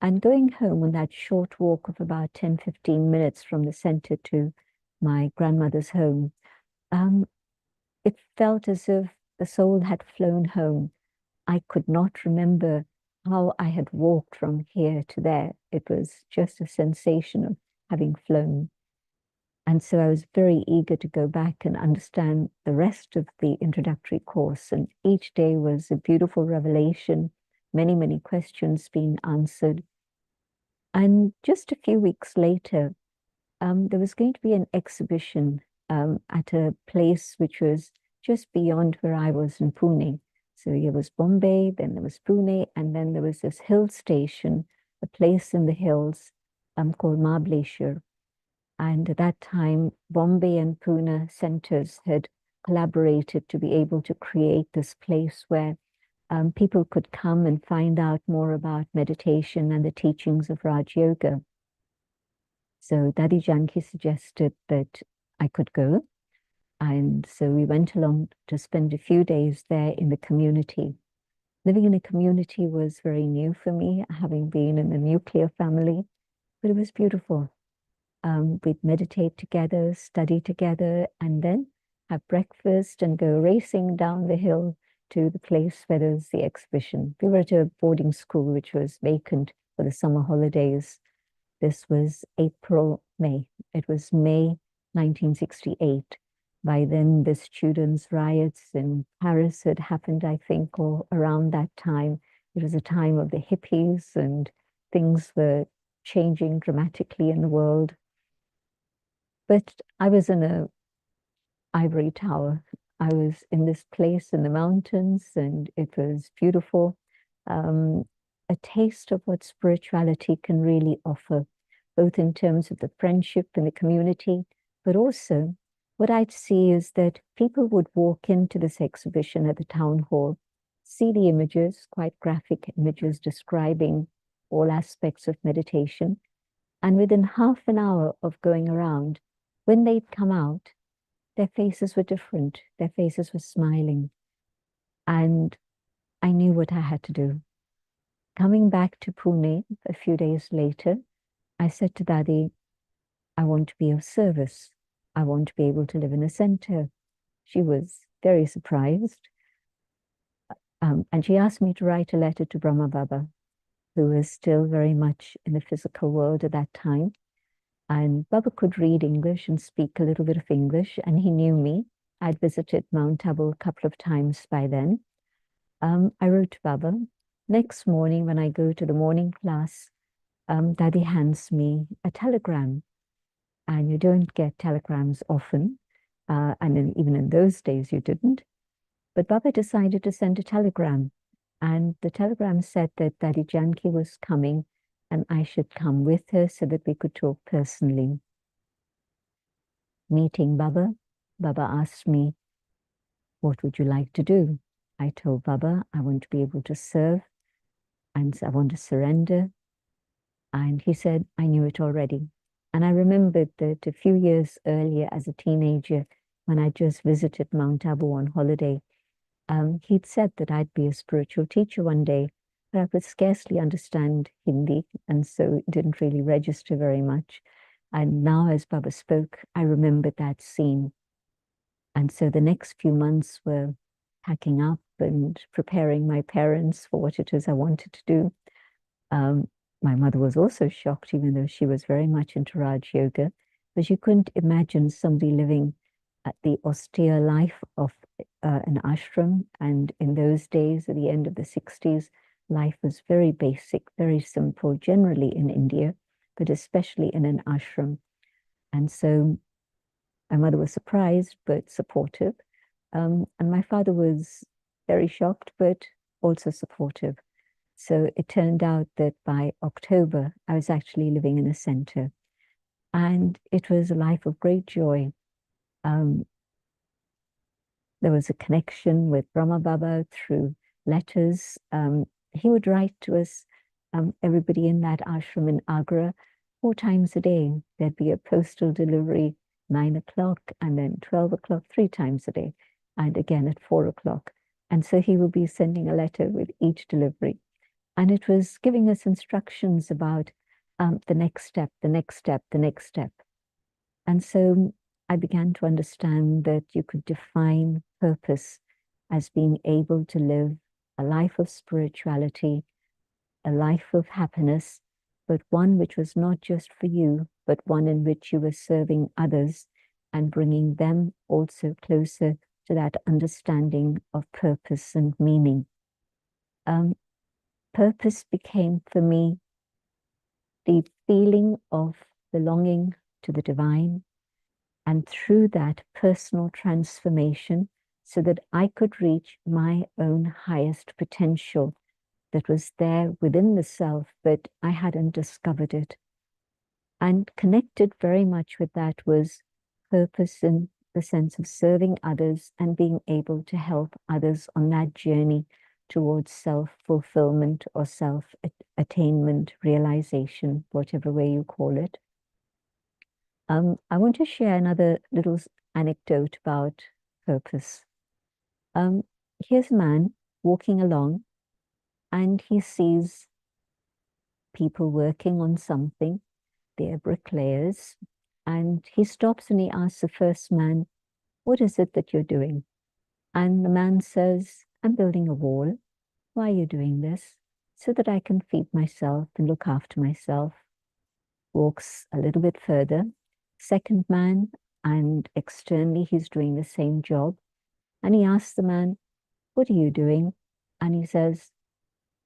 And going home on that short walk of about 10, 15 minutes from the center to my grandmother's home, it felt as if the soul had flown home. I could not remember how I had walked from here to there. It was just a sensation of having flown. And so I was very eager to go back and understand the rest of the introductory course. And each day was a beautiful revelation, many, many questions being answered. And just a few weeks later, there was going to be an exhibition at a place which was just beyond where I was in Pune. So there was Bombay, then there was Pune, and then there was this hill station, a place in the hills called Mahabaleshwar. And at that time, Bombay and Pune centers had collaborated to be able to create this place where people could come and find out more about meditation and the teachings of Raj Yoga. So Dadi Janki suggested that I could go. And so we went along to spend a few days there in the community. Living in a community was very new for me, having been in a nuclear family, but it was beautiful. We'd meditate together, study together, and then have breakfast and go racing down the hill to the place where there's the exhibition. We were at a boarding school which was vacant for the summer holidays. This was May. It was May 1968. By then, the students' riots in Paris had happened, I think, or around that time. It was a time of the hippies and things were changing dramatically in the world. But I was in an ivory tower. I was in this place in the mountains and it was beautiful. A taste of what spirituality can really offer, both in terms of the friendship and the community, but also what I'd see is that people would walk into this exhibition at the town hall, see the images, quite graphic images describing all aspects of meditation. And within half an hour of going around, when they'd come out, their faces were different. Their faces were smiling. And I knew what I had to do. Coming back to Pune a few days later, I said to Dadi, I want to be of service. I want to be able to live in a center. She was very surprised. And she asked me to write a letter to Brahma Baba, who was still very much in the physical world at that time. And Baba could read English and speak a little bit of English, and he knew me. I'd visited Mount Abu a couple of times by then. I wrote to Baba. Next morning, when I go to the morning class, Daddy hands me a telegram. And you don't get telegrams often. Even in those days, you didn't. But Baba decided to send a telegram. And the telegram said that Daddy Janki was coming and I should come with her so that we could talk personally. Meeting Baba, Baba asked me, what would you like to do? I told Baba, I want to be able to serve and I want to surrender. And he said, I knew it already. And I remembered that a few years earlier as a teenager, when I just visited Mount Abu on holiday, he'd said that I'd be a spiritual teacher one day, but I could scarcely understand Hindi, and so it didn't really register very much. And now as Baba spoke, I remembered that scene. And so the next few months were packing up and preparing my parents for what it is I wanted to do. My mother was also shocked, even though she was very much into Raj Yoga, but you couldn't imagine somebody living the austere life of an ashram. And in those days, at the end of the 60s, life was very basic, very simple, generally in India, but especially in an ashram. And so my mother was surprised, but supportive. And my father was very shocked, but also supportive. So it turned out that by October, I was actually living in a center. And it was a life of great joy. There was a connection with Brahma Baba through letters. He would write to us, everybody in that ashram in Agra, 4 times a day. There'd be a postal delivery 9 o'clock and then 12 o'clock, 3 times a day, and again at 4 o'clock. And so he would be sending a letter with each delivery. And it was giving us instructions about the next step, the next step, the next step. And so I began to understand that you could define purpose as being able to live a life of spirituality, a life of happiness, but one which was not just for you, but one in which you were serving others and bringing them also closer to that understanding of purpose and meaning. Purpose became for me the feeling of belonging to the divine, and through that personal transformation, so that I could reach my own highest potential that was there within the self, but I hadn't discovered it. And connected very much with that was purpose in the sense of serving others and being able to help others on that journey towards self-fulfillment or self-attainment, realization, whatever way you call it. I want to share another little anecdote about purpose. Here's a man walking along and he sees people working on something. They're bricklayers. And he stops and he asks the first man, "What is it that you're doing?" And the man says, "I'm building a wall." "Why are you doing this?" "So that I can feed myself and look after myself." Walks a little bit further. Second man, and externally he's doing the same job. And he asks the man, "What are you doing?" And he says,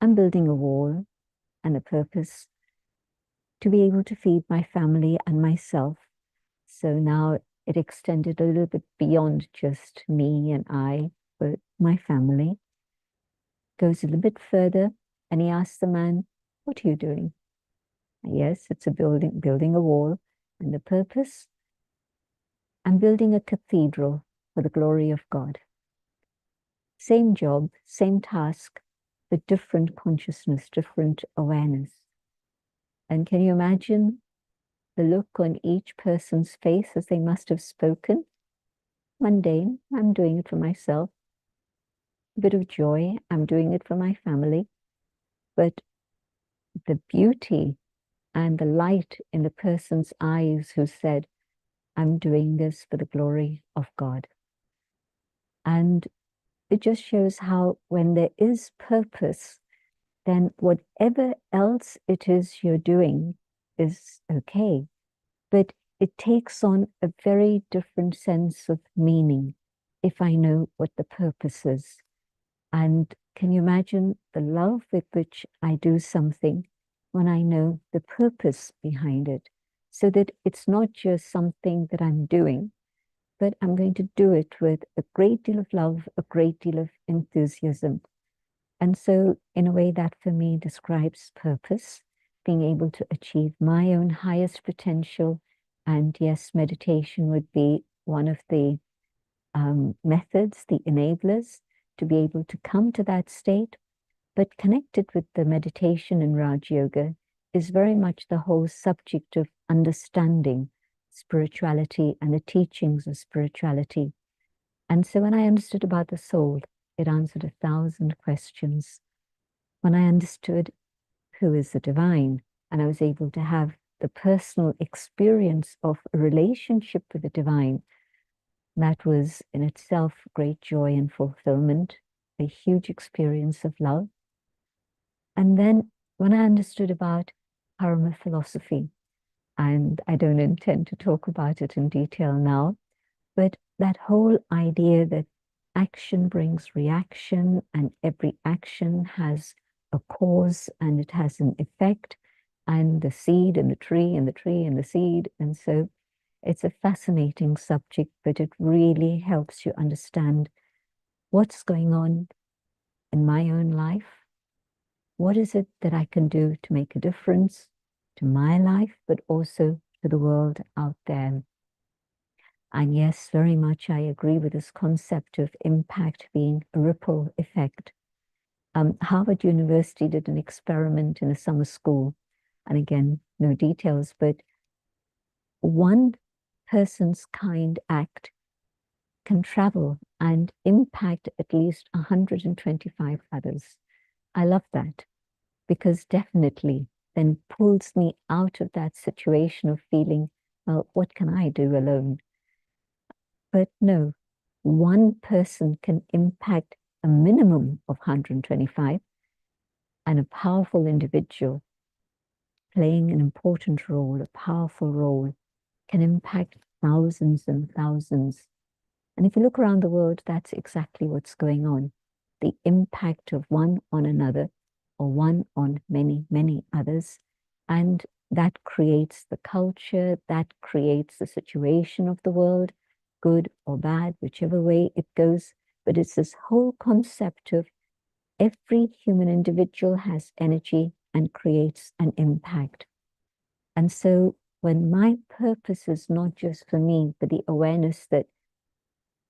"I'm building a wall and a purpose to be able to feed my family and myself." So now it extended a little bit beyond just me and I, but my family. Goes a little bit further and he asks the man, "What are you doing?" "Yes, it's a building a wall. And the purpose? I'm building a cathedral for the glory of God." Same job, same task, but different consciousness, different awareness. And can you imagine the look on each person's face as they must have spoken? Mundane, I'm doing it for myself. A bit of joy, I'm doing it for my family. But the beauty and the light in the person's eyes who said, "I'm doing this for the glory of God." And it just shows how when there is purpose, then whatever else it is you're doing is okay. But it takes on a very different sense of meaning if I know what the purpose is. And can you imagine the love with which I do something when I know the purpose behind it? So that it's not just something that I'm doing, but I'm going to do it with a great deal of love, a great deal of enthusiasm. And so, in a way, that for me describes purpose, being able to achieve my own highest potential. And yes, meditation would be one of the methods, the enablers, to be able to come to that state. But connected with the meditation in Raj Yoga is very much the whole subject of understanding spirituality and the teachings of spirituality. And so when I understood about the soul, it answered 1,000 questions. When I understood who is the divine, and I was able to have the personal experience of a relationship with the divine, that was in itself great joy and fulfillment, a huge experience of love. And then when I understood about Karma philosophy, and I don't intend to talk about it in detail now, but that whole idea that action brings reaction and every action has a cause and it has an effect, and the seed and the tree and the tree and the seed. And so it's a fascinating subject, but it really helps you understand what's going on in my own life. What is it that I can do to make a difference to my life, but also to the world out there? And yes, very much I agree with this concept of impact being a ripple effect. Harvard University did an experiment in a summer school, and again, no details, but one person's kind act can travel and impact at least 125 others. I love that, because definitely then pulls me out of that situation of feeling, well, what can I do alone? But no, one person can impact a minimum of 125, and a powerful individual playing an important role, a powerful role, can impact thousands and thousands. And if you look around the world, that's exactly what's going on. The impact of one on another, or one on many, many others. And that creates the culture, that creates the situation of the world, good or bad, whichever way it goes. But it's this whole concept of every human individual has energy and creates an impact. And so when my purpose is not just for me, but the awareness that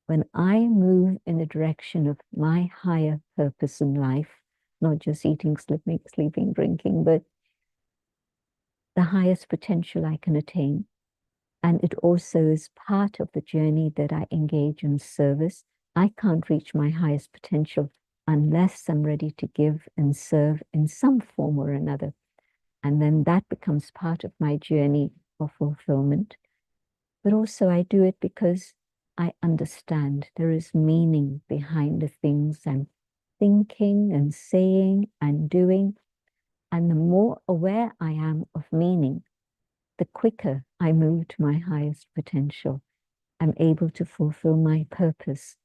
when I move in the direction of my higher purpose in life, not just eating, sleeping, drinking, but the highest potential I can attain. And it also is part of the journey that I engage in service. I can't reach my highest potential unless I'm ready to give and serve in some form or another. And then that becomes part of my journey of fulfillment. But also I do it because I understand there is meaning behind the things I'm thinking and saying and doing. And the more aware I am of meaning, the quicker I move to my highest potential. I'm able to fulfill my purpose.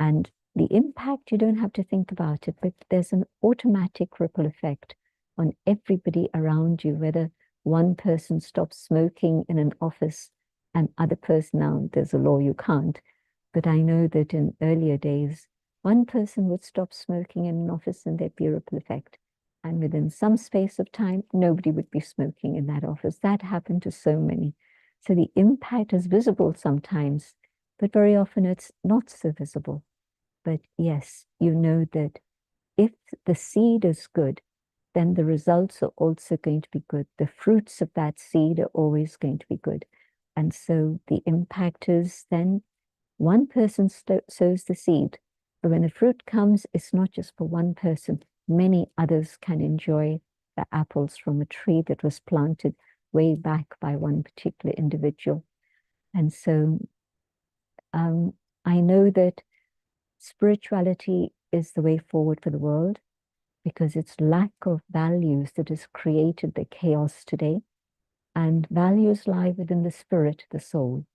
And the impact, you don't have to think about it, but there's an automatic ripple effect on everybody around you, whether one person stops smoking in an office and other person, now there's a law you can't, but I know that in earlier days, one person would stop smoking in an office and there'd be a ripple effect. And within some space of time, nobody would be smoking in that office. That happened to so many. So the impact is visible sometimes, but very often it's not so visible. But yes, you know that if the seed is good, then the results are also going to be good. The fruits of that seed are always going to be good. And so the impact is then one person sows the seed, but when the fruit comes, it's not just for one person. Many others can enjoy the apples from a tree that was planted way back by one particular individual. And so I know that spirituality is the way forward for the world, because it's lack of values that has created the chaos today. And values lie within the spirit, the soul.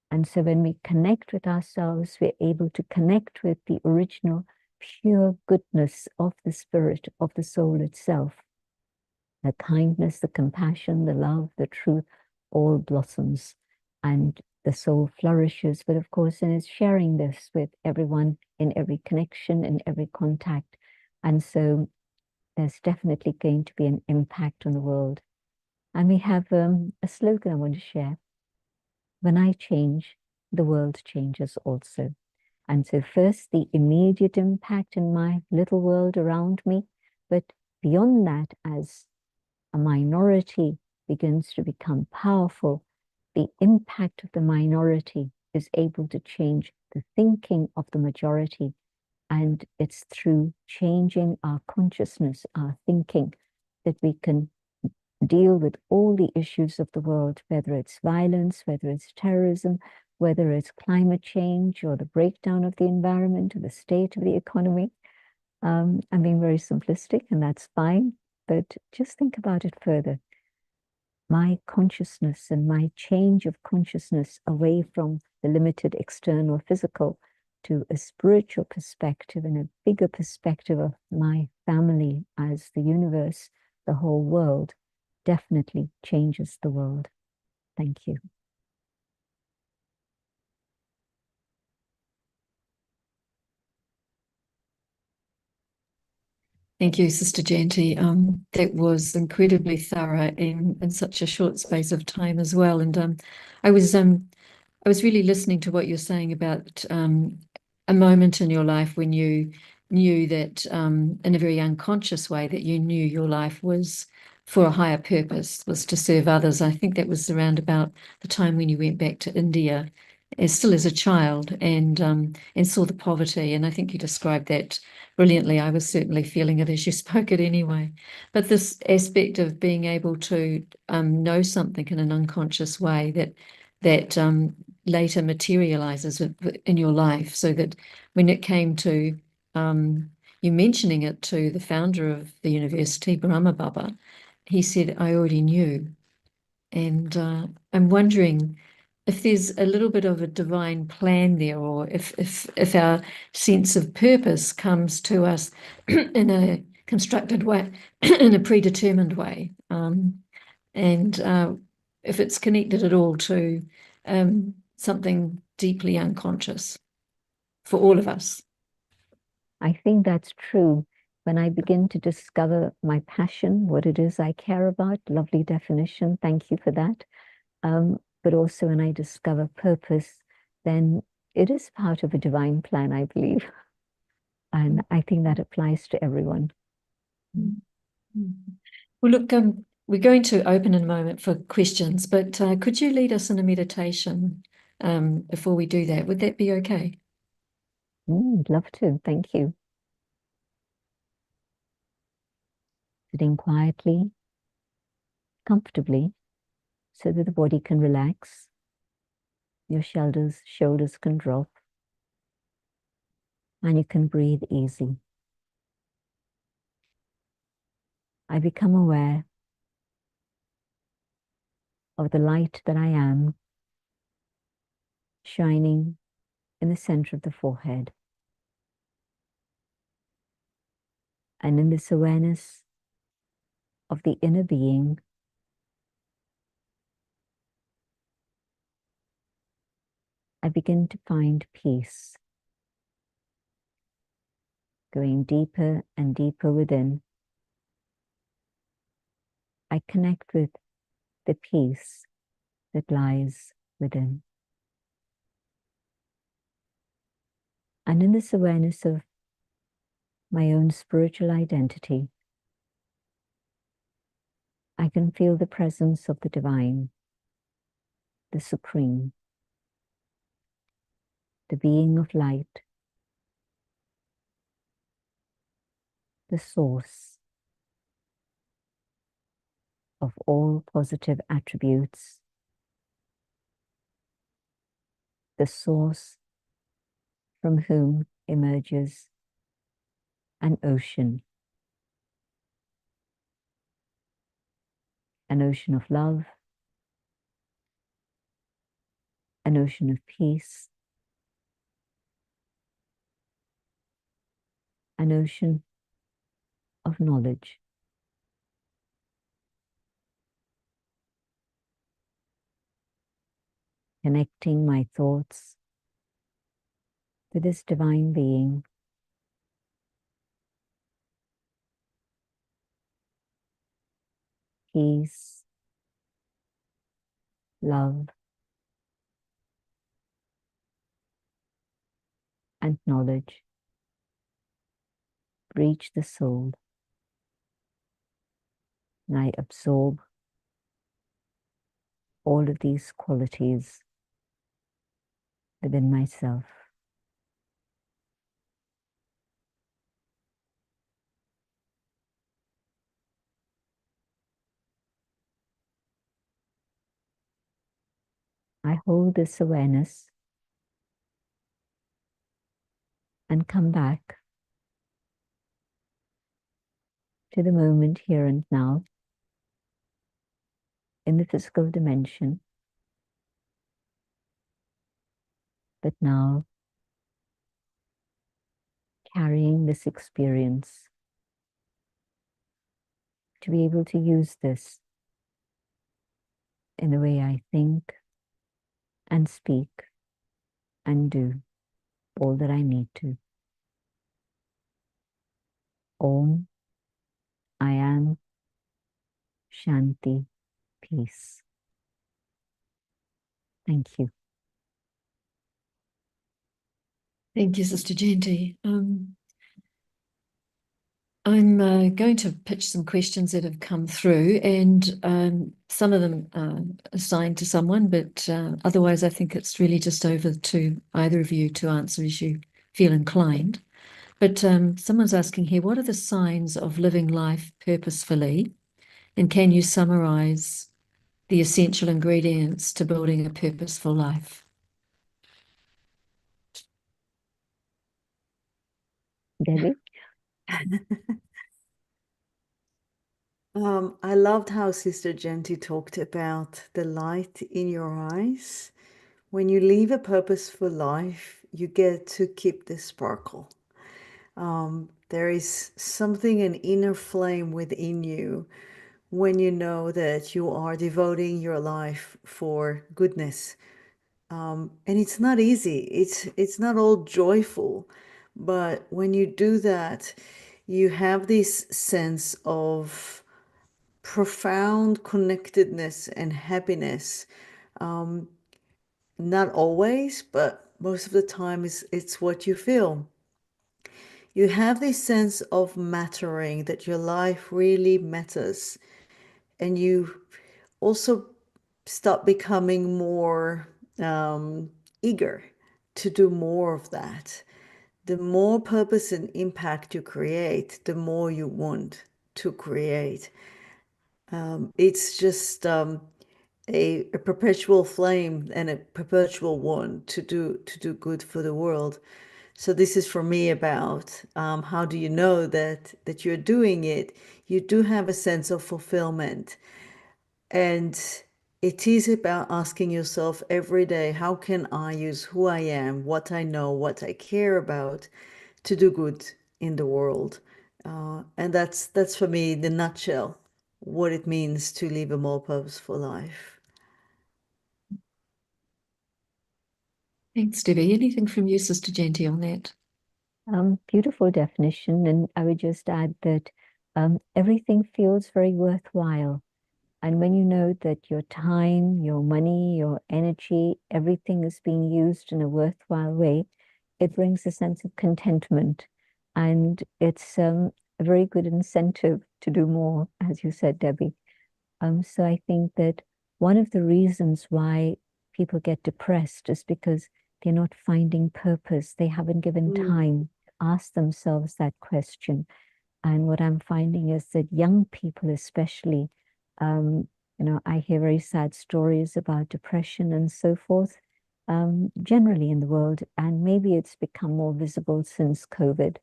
And so when we connect with ourselves, we're able to connect with the original pure goodness of the spirit, of the soul itself. The kindness, the compassion, the love, the truth, all blossoms. And the soul flourishes. But of course, and is sharing this with everyone in every connection, in every contact. And so there's definitely going to be an impact on the world. And we have a slogan I want to share. When I change, the world changes also. And so first, the immediate impact in my little world around me, but beyond that, as a minority begins to become powerful, the impact of the minority is able to change the thinking of the majority. And it's through changing our consciousness, our thinking, that we can deal with all the issues of the world, whether it's violence, whether it's terrorism, whether it's climate change or the breakdown of the environment or the state of the economy. I'm being very simplistic, and that's fine, but just think about it further. My consciousness and my change of consciousness away from the limited external physical to a spiritual perspective and a bigger perspective of my family as the universe, the whole world, definitely changes the world. Thank you. Thank you, Sister Jayanti. That was incredibly thorough in such a short space of time as well. And I was really listening to what you're saying about a moment in your life when you knew that in a very unconscious way that you knew your life was for a higher purpose, was to serve others. I think that was around about the time when you went back to India, still as a child, and saw the poverty. And I think you described that brilliantly. I was certainly feeling it as you spoke it anyway. But this aspect of being able to know something in an unconscious way that later materializes in your life, so that when it came to you mentioning it to the founder of the university, Brahma Baba, he said, I already knew. And I'm wondering if there's a little bit of a divine plan there, or if our sense of purpose comes to us in a constructed way, in a predetermined way, and if it's connected at all to something deeply unconscious for all of us. I think that's true. When I begin to discover my passion, what it is I care about, lovely definition, thank you for that. But also when I discover purpose, then it is part of a divine plan, I believe. And I think that applies to everyone. Well, look, we're going to open in a moment for questions, but could you lead us in a meditation before we do that? Would that be okay? I'd love to, thank you. Sitting quietly, comfortably, so that the body can relax. Your shoulders can drop, and you can breathe easy. I become aware of the light that I am shining in the center of the forehead. And in this awareness of the inner being, I begin to find peace, going deeper and deeper within. I connect with the peace that lies within. And in this awareness of my own spiritual identity, I can feel the presence of the divine, the supreme, the being of light, the source of all positive attributes, the source from whom emerges an ocean of love, an ocean of peace, an ocean of knowledge. Connecting my thoughts to this divine being, peace, love, and knowledge reach the soul, and I absorb all of these qualities within myself. I hold this awareness and come back to the moment here and now in the physical dimension, but now carrying this experience to be able to use this in the way I think and speak and do all that I need to. Om, I am Shanti, peace. Thank you. Thank you, Sister Jayanti. I'm going to pitch some questions that have come through, and some of them are assigned to someone, but otherwise I think it's really just over to either of you to answer as you feel inclined. But someone's asking here, what are the signs of living life purposefully? And can you summarize the essential ingredients to building a purposeful life? Debbie? I loved how Sister Jayanti talked about the light in your eyes. When you live a purposeful life, you get to keep the sparkle. There is something, an inner flame within you when you know that you are devoting your life for goodness. And it's not easy. It's not all joyful, but when you do that, you have this sense of profound connectedness and happiness. Not always, but most of the time it's what you feel. You have this sense of mattering, that your life really matters, and you also start becoming more eager to do more of that. The more purpose and impact you create, the more you want to create. It's just a perpetual flame and a perpetual want to do good for the world. So this is for me about how do you know that you're doing it? You do have a sense of fulfillment, and it is about asking yourself every day, how can I use who I am, what I know, what I care about, to do good in the world? And that's for me, in the nutshell, what it means to live a more purposeful life. Thanks, Debbie. Anything from you, Sister Jayanti, on that? Beautiful definition. And I would just add that everything feels very worthwhile. And when you know that your time, your money, your energy, everything is being used in a worthwhile way, it brings a sense of contentment. And it's a very good incentive to do more, as you said, Debbie. So I think that one of the reasons why people get depressed is because they're not finding purpose. They haven't given time to ask themselves that question. And what I'm finding is that young people, especially, I hear very sad stories about depression and so forth, generally in the world. And maybe it's become more visible since COVID.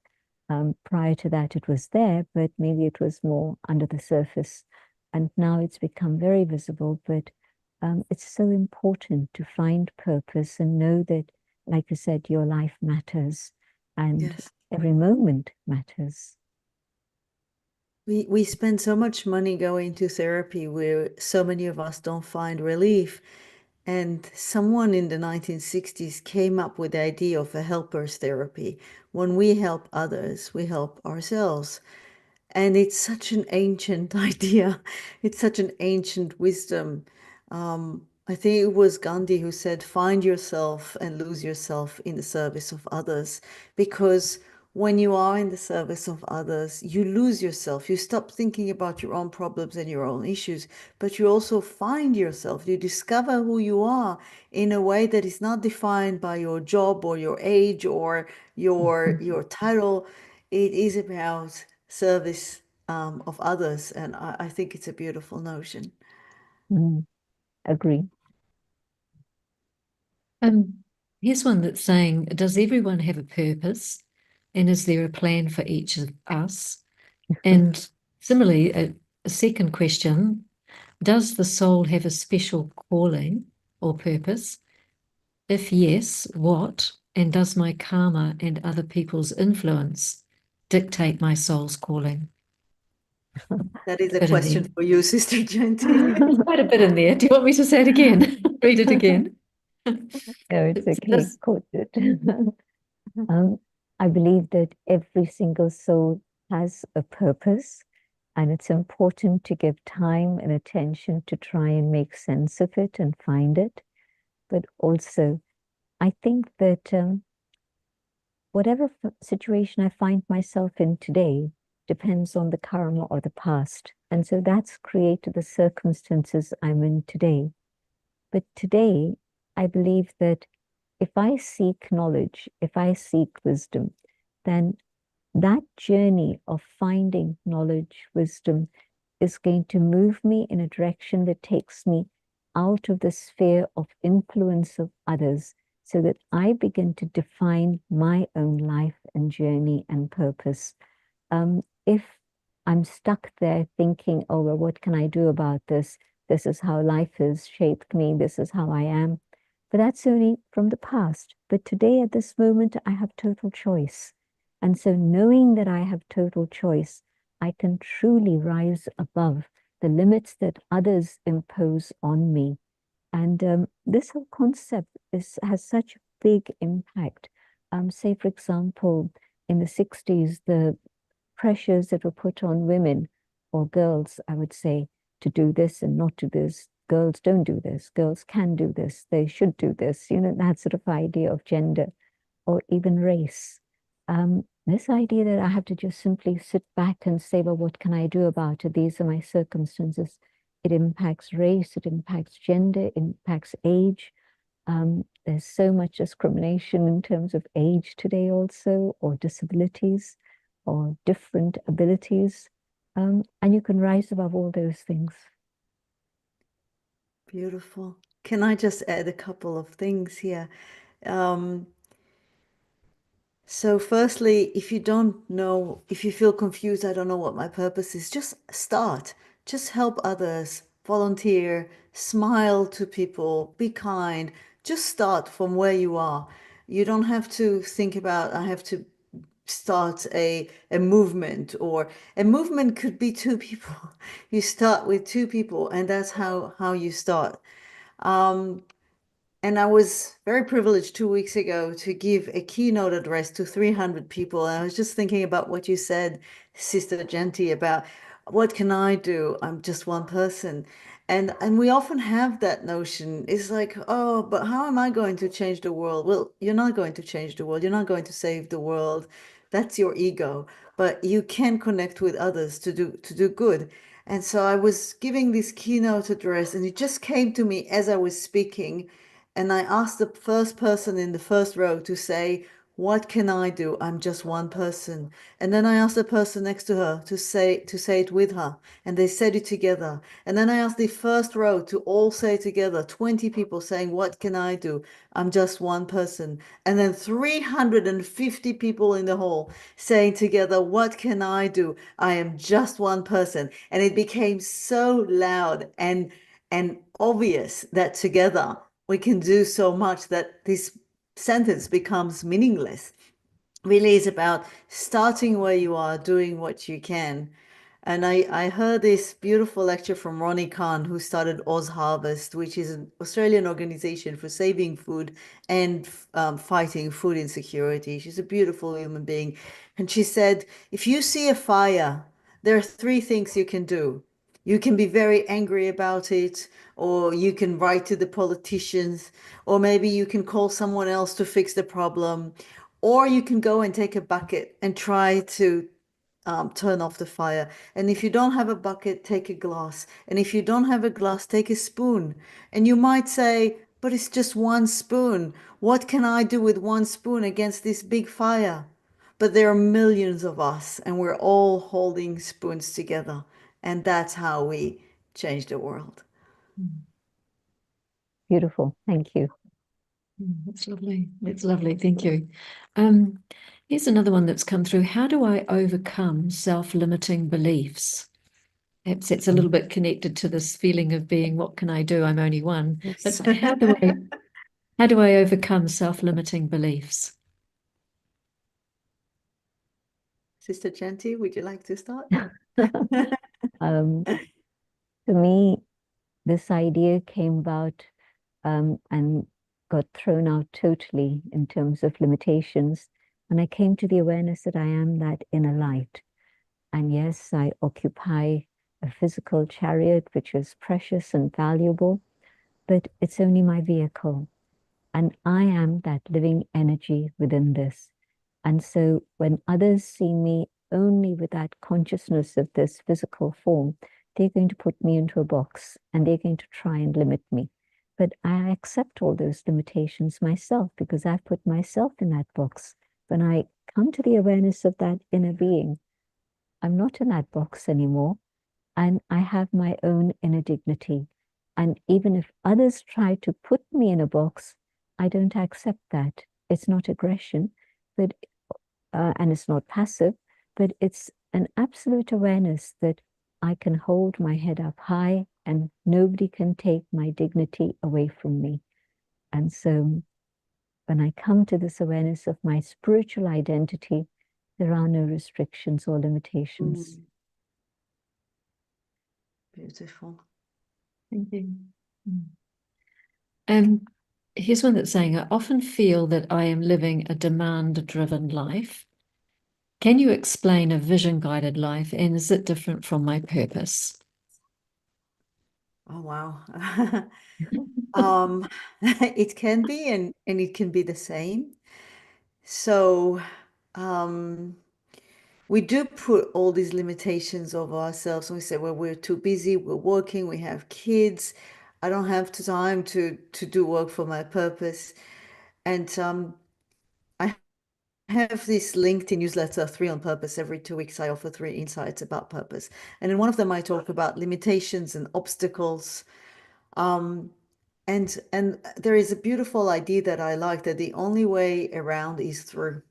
Prior to that, it was there, but maybe it was more under the surface. And now it's become very visible. But it's so important to find purpose and know that, like you said, your life matters and Yes. every moment matters. We spend so much money going to therapy where so many of us don't find relief. And someone in the 1960s came up with the idea of a helper's therapy. When we help others, we help ourselves. And it's such an ancient idea. It's such an ancient wisdom. I think it was Gandhi who said, find yourself and lose yourself in the service of others. Because when you are in the service of others, you lose yourself. You stop thinking about your own problems and your own issues, but you also find yourself. You discover who you are in a way that is not defined by your job or your age or your title. It is about service of others, and I think it's a beautiful notion. Agree. Here's one that's saying, does everyone have a purpose? And is there a plan for each of us? And similarly, a second question, does the soul have a special calling or purpose? If yes, what? And does my karma and other people's influence dictate my soul's calling? That is a Bit in question there. for you, Sister Jayanti. Quite a bit in there. Do you want me to say it again? Read it again. No, it's okay. Does- Quote it. I believe that every single soul has a purpose, and it's important to give time and attention to try and make sense of it and find it. But also, I think that whatever situation I find myself in today, depends on the karma or the past. And so that's created the circumstances I'm in today. But today, I believe that if I seek knowledge, if I seek wisdom, then that journey of finding knowledge, wisdom, is going to move me in a direction that takes me out of the sphere of influence of others so that I begin to define my own life and journey and purpose. If I'm stuck there thinking, oh, well, what can I do about this? This is how life has shaped me. This is how I am. But that's only from the past. But today, at this moment, I have total choice. And so knowing that I have total choice, I can truly rise above the limits that others impose on me. And this whole concept has such a big impact. Say, for example, in the 60s, the pressures that were put on women or girls, I would say, to do this and not do this. Girls don't do this. Girls can do this. They should do this. You know, that sort of idea of gender or even race. This idea that I have to just simply sit back and say, well, what can I do about it? These are my circumstances. It impacts race, it impacts gender, it impacts age. There's so much discrimination in terms of age today also, or disabilities, or different abilities. And you can rise above all those things. Beautiful. Can I just add a couple of things here? So firstly, if you don't know, if you feel confused, I don't know what my purpose is, just start. Just help others, volunteer, smile to people, be kind. Just start from where you are. You don't have to think about, I have to start a movement, or a movement could be two people. You start with two people, and that's how you start. And I was very privileged 2 weeks ago to give a keynote address to 300 people. And I was just thinking about what you said, Sister Jayanti, about what can I do? I'm just one person. And we often have that notion. It's like, oh, but how am I going to change the world? Well, you're not going to change the world. You're not going to save the world. That's your ego. But you can connect with others to do good. And so I was giving this keynote address, and it just came to me as I was speaking. And I asked the first person in the first row to say, what can I do? I'm just one person. And then I asked the person next to her to say it with her. And they said it together. And then I asked the first row to all say together, 20 people saying, what can I do? I'm just one person. And then 350 people in the hall saying together, what can I do? I am just one person. And it became so loud and obvious that together we can do so much that this sentence becomes meaningless. Really is about starting where you are, doing what you can. And I heard this beautiful lecture from Ronnie Khan, who started Oz Harvest, which is an Australian organization for saving food and fighting food insecurity. She's a beautiful human being. And she said, if you see a fire, there are three things you can do. You can be very angry about it, or you can write to the politicians, or maybe you can call someone else to fix the problem, or you can go and take a bucket and try to turn off the fire. And if you don't have a bucket, take a glass. And if you don't have a glass, take a spoon. And you might say, but it's just one spoon. What can I do with one spoon against this big fire? But there are millions of us, and we're all holding spoons together. And that's how we change the world. Beautiful. Thank you. That's lovely. That's lovely. Thank you. Here's another one that's come through. How do I overcome self-limiting beliefs? Perhaps it's a little bit connected to this feeling of being, what can I do? I'm only one. But how do I overcome self-limiting beliefs? Sister Jayanti, would you like to start? For me, this idea came about and got thrown out totally in terms of limitations. And I came to the awareness that I am that inner light. And yes, I occupy a physical chariot, which is precious and valuable, but it's only my vehicle. And I am that living energy within this. And so when others see me only with that consciousness of this physical form, they're going to put me into a box and they're going to try and limit me. But I accept all those limitations myself because I've put myself in that box. When I come to the awareness of that inner being, I'm not in that box anymore, and I have my own inner dignity. And even if others try to put me in a box, I don't accept that. It's not aggression, but and it's not passive, but it's an absolute awareness that I can hold my head up high and nobody can take my dignity away from me. And so when I come to this awareness of my spiritual identity, there are no restrictions or limitations. Beautiful. Thank you. Here's one that's saying, I often feel that I am living a demand-driven life. Can you explain a vision-guided life, and is it different from my purpose? Oh, wow. It can be, and it can be the same. So we do put all these limitations over ourselves. And we say, well, we're too busy, we're working, we have kids. I don't have time to do work for my purpose. And I have this LinkedIn newsletter, 3 on Purpose. Every 2 weeks, I offer 3 insights about purpose. And in one of them, I talk about limitations and obstacles. And there is a beautiful idea that I like, that the only way around is through.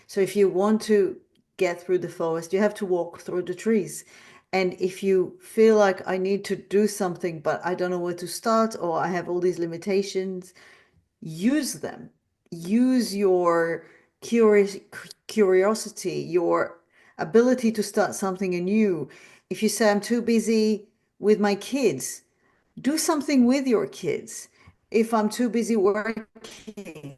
So if you want to get through the forest, you have to walk through the trees. And if you feel like I need to do something, but I don't know where to start, or I have all these limitations, use them. Use your curiosity, your ability to start something anew. If you say, I'm too busy with my kids, do something with your kids. If I'm too busy working,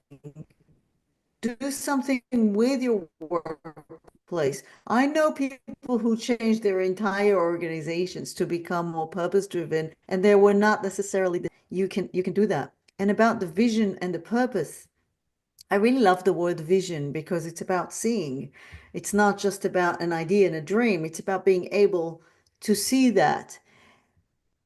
do something with your workplace. I know people who changed their entire organizations to become more purpose driven, and they were not necessarily you can do that. And about the vision and the purpose, I really love the word vision because it's about seeing. It's not just about an idea and a dream. It's about being able to see that.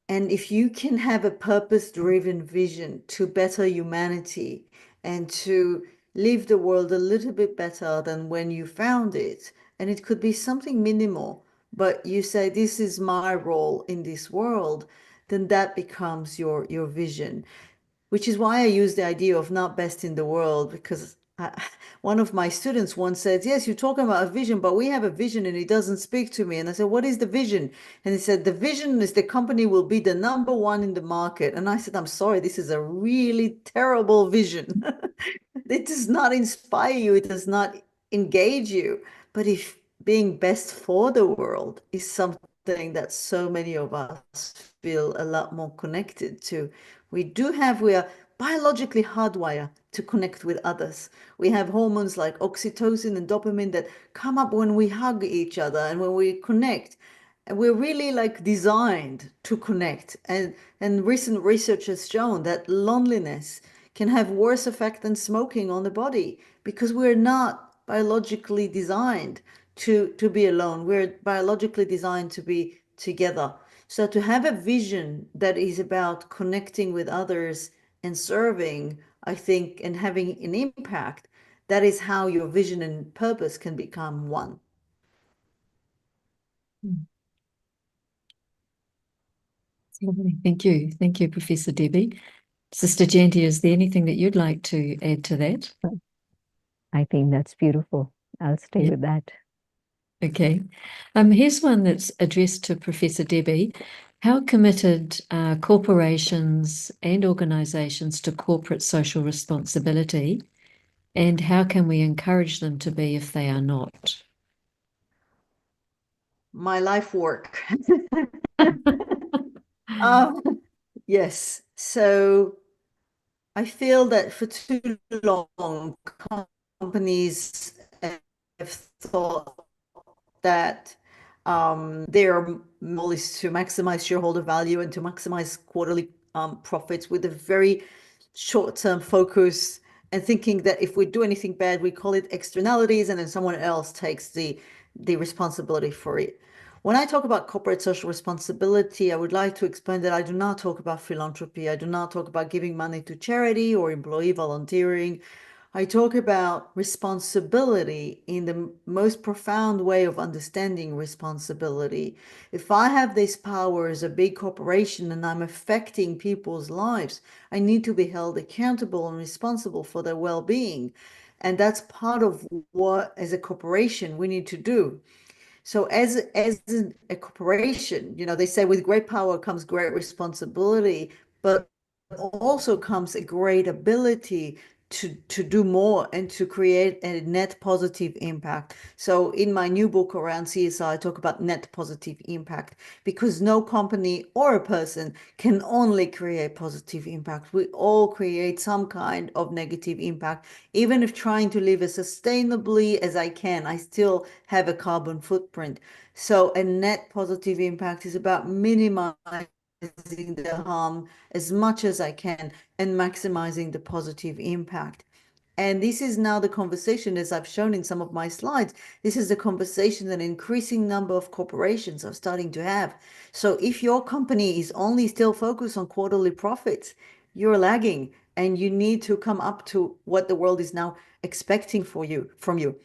And if you can have a purpose-driven vision to better humanity and to leave the world a little bit better than when you found it, and it could be something minimal, but you say, this is my role in this world, then that becomes your vision, which is why I use the idea of not best in the world, because one of my students once said, yes, you're talking about a vision, but we have a vision and it doesn't speak to me. And I said, what is the vision? And he said, the vision is the company will be the #1 in the market. And I said, I'm sorry, this is a really terrible vision. It does not inspire you. It does not engage you. But if being best for the world is something that so many of us feel a lot more connected to, we are biologically hardwired to connect with others. We have hormones like oxytocin and dopamine that come up when we hug each other and when we connect. And we're really like designed to connect. And recent research has shown that loneliness can have worse effect than smoking on the body because we're not biologically designed to be alone. We're biologically designed to be together. So to have a vision that is about connecting with others and serving, I think, and having an impact, that is how your vision and purpose can become one. Lovely. Thank you. Thank you, Professor Debbie. Sister Jayanti, is there anything that you'd like to add to that? I think that's beautiful. I'll stay Yeah. with that. Okay. Here's one that's addressed to Professor Debbie. How committed are corporations and organizations to corporate social responsibility, and how can we encourage them to be if they are not? My life work. Yes. So I feel that for too long, companies have thought that their goal is to maximize shareholder value and to maximize quarterly profits with a very short-term focus, and thinking that if we do anything bad, we call it externalities, and then someone else takes the responsibility for it. When I talk about corporate social responsibility, I would like to explain that I do not talk about philanthropy. I do not talk about giving money to charity or employee volunteering. I talk about responsibility in the most profound way of understanding responsibility. If I have this power as a big corporation and I'm affecting people's lives, I need to be held accountable and responsible for their well-being. And that's part of what, as a corporation, we need to do. So as a corporation, they say with great power comes great responsibility, but also comes a great ability to do more and to create a net positive impact. So in my new book around CSR, I talk about net positive impact because no company or a person can only create positive impact. We all create some kind of negative impact. Even if trying to live as sustainably as I can, I still have a carbon footprint. So a net positive impact is about minimizing the harm as much as I can and maximizing the positive impact. And this is now the conversation, as I've shown in some of my slides, this is the conversation that an increasing number of corporations are starting to have. So if your company is only still focused on quarterly profits, you're lagging and you need to come up to what the world is now expecting from you.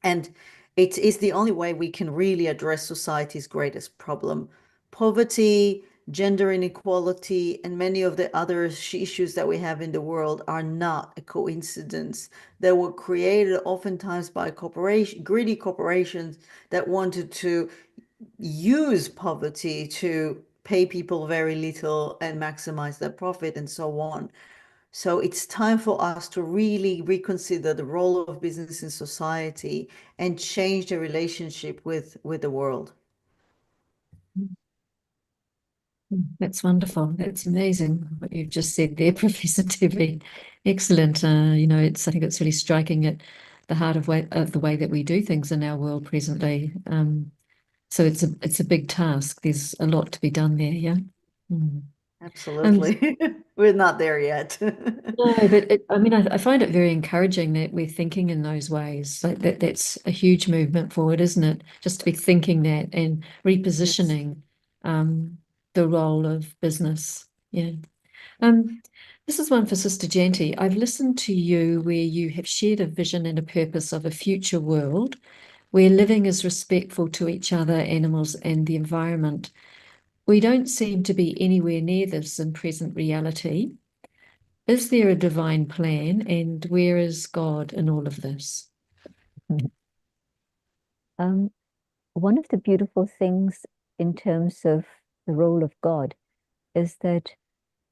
And it is the only way we can really address society's greatest problem. Poverty, gender inequality, and many of the other issues that we have in the world are not a coincidence. They were created oftentimes by greedy corporations that wanted to use poverty to pay people very little and maximize their profit and so on. So it's time for us to really reconsider the role of business in society and change the relationship with the world. That's wonderful. That's amazing what you've just said there, Professor Debbie. Excellent. I think it's really striking at the heart of the way that we do things in our world presently. So it's a big task. There's a lot to be done there, yeah. Absolutely. We're not there yet. No, but I find it very encouraging that we're thinking in those ways. Like that's a huge movement forward, isn't it? Just to be thinking that and repositioning the role of business. Yeah. This is one for Sister Jayanti. I've listened to you where you have shared a vision and a purpose of a future world where living is respectful to each other, animals, and the environment. We don't seem to be anywhere near this in present reality. Is there a divine plan, and where is God in all of this? One of the beautiful things in terms of the role of God is that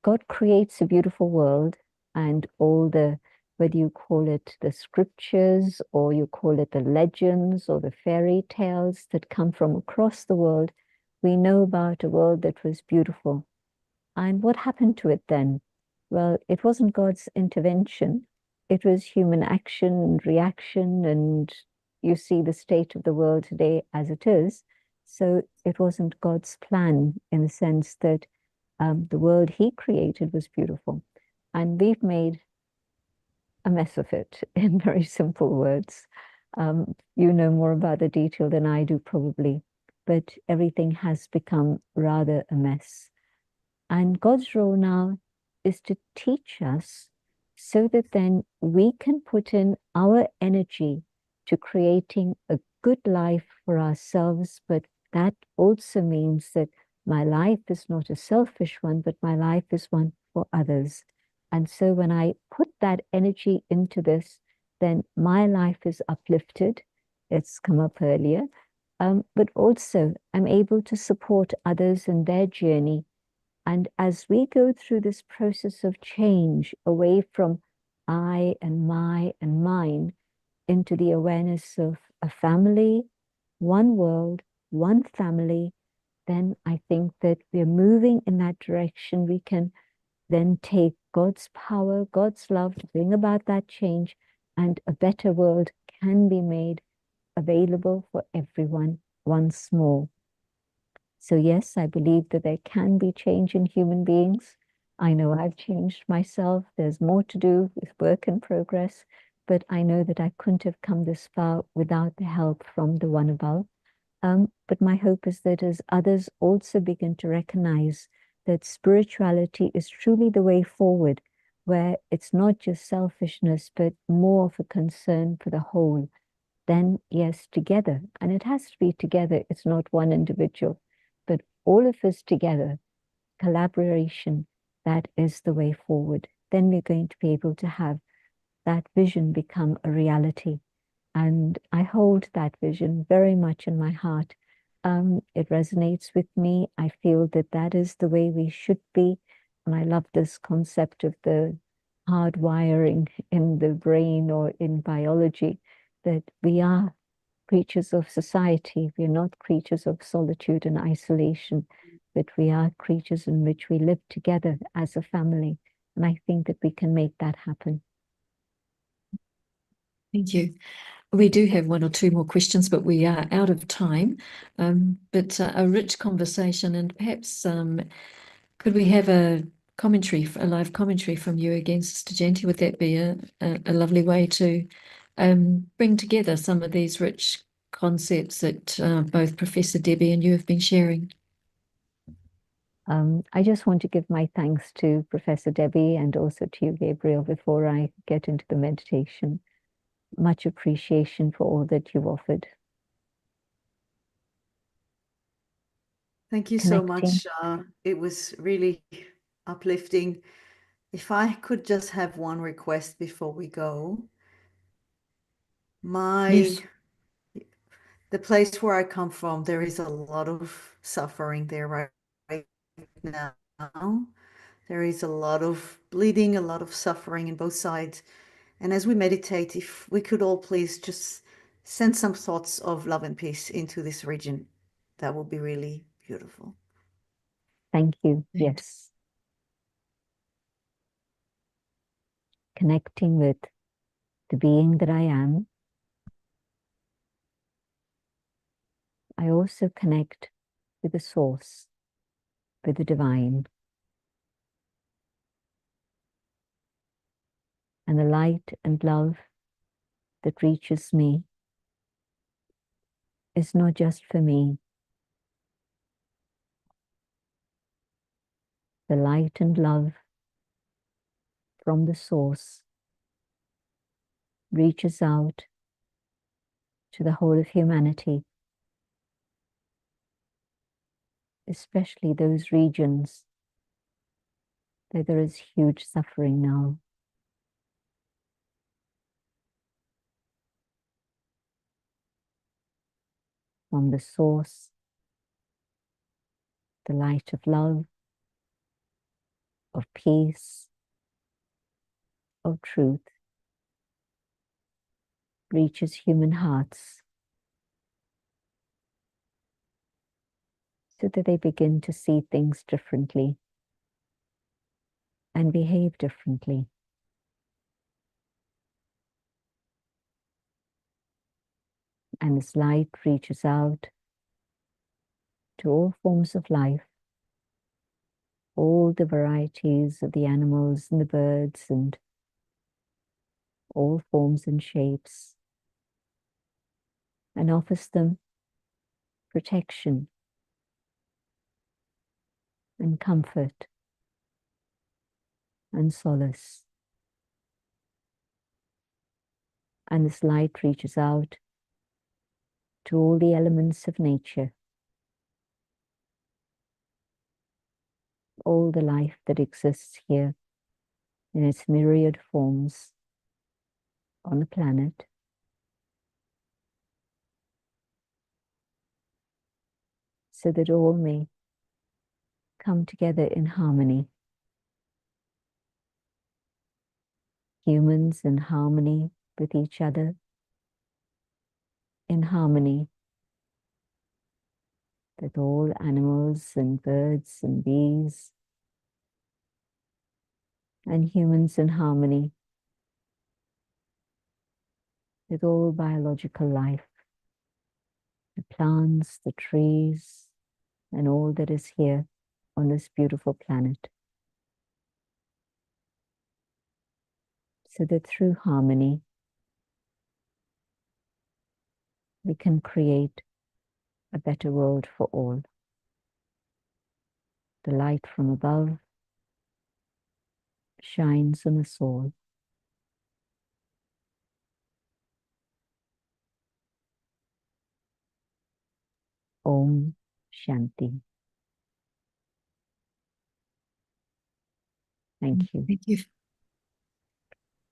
God creates a beautiful world, and all the, whether you call it the scriptures or you call it the legends or the fairy tales that come from across the world, we know about a world that was beautiful. And what happened to it then? Well, it wasn't God's intervention. It was human action and reaction, and you see the state of the world today as it is. So it wasn't God's plan in the sense that the world he created was beautiful. And we've made a mess of it in very simple words. You know more about the detail than I do, probably, but everything has become rather a mess. And God's role now is to teach us so that then we can put in our energy to creating a good life for ourselves. But that also means that my life is not a selfish one, but my life is one for others. And so when I put that energy into this, then my life is uplifted. It's come up earlier. But also I'm able to support others in their journey. And as we go through this process of change away from I and my and mine into the awareness of a family, one world, one family, then I think that we're moving in that direction. We can then take God's power, God's love to bring about that change, and a better world can be made available for everyone once more. So yes, I believe that there can be change in human beings. I know I've changed myself. There's more to do with work in progress, but I know that I couldn't have come this far without the help from the one above. But my hope is that as others also begin to recognize that spirituality is truly the way forward, where it's not just selfishness, but more of a concern for the whole, then yes, together, and it has to be together, it's not one individual, but all of us together, collaboration, that is the way forward. Then we're going to be able to have that vision become a reality. And I hold that vision very much in my heart. It resonates with me. I feel that that is the way we should be. And I love this concept of the hardwiring in the brain or in biology, that we are creatures of society. We're not creatures of solitude and isolation, but we are creatures in which we live together as a family. And I think that we can make that happen. Thank you. We do have one or two more questions, but we are out of time. But a rich conversation, and perhaps could we have a commentary, a live commentary from you again, Sister Jayanti? Would that be a lovely way to bring together some of these rich concepts that both Professor Debbie and you have been sharing? I just want to give my thanks to Professor Debbie and also to you, Gabrielle, before I get into the meditation. Much appreciation for all that you've offered. Thank you so much. It was really uplifting. If I could just have one request before we go. Yes. The place where I come from, there is a lot of suffering there right now. There is a lot of bleeding, a lot of suffering in both sides. And as we meditate, if we could all please just send some thoughts of love and peace into this region, that would be really beautiful. Thank you. Yes. Connecting with the being that I am. I also connect with the source, with the divine. And the light and love that reaches me is not just for me. The light and love from the source reaches out to the whole of humanity, especially those regions where there is huge suffering now. From the source, the light of love, of peace, of truth, reaches human hearts so that they begin to see things differently and behave differently. And this light reaches out to all forms of life, all the varieties of the animals and the birds and all forms and shapes, and offers them protection and comfort and solace. And this light reaches out to all the elements of nature, all the life that exists here in its myriad forms on the planet, so that all may come together in harmony. Humans in harmony with each other, in harmony with all animals and birds and bees, and humans in harmony with all biological life, the plants, the trees, and all that is here on this beautiful planet. So that through harmony, we can create a better world for all. The light from above shines on us all. Om Shanti. Thank you. Thank you.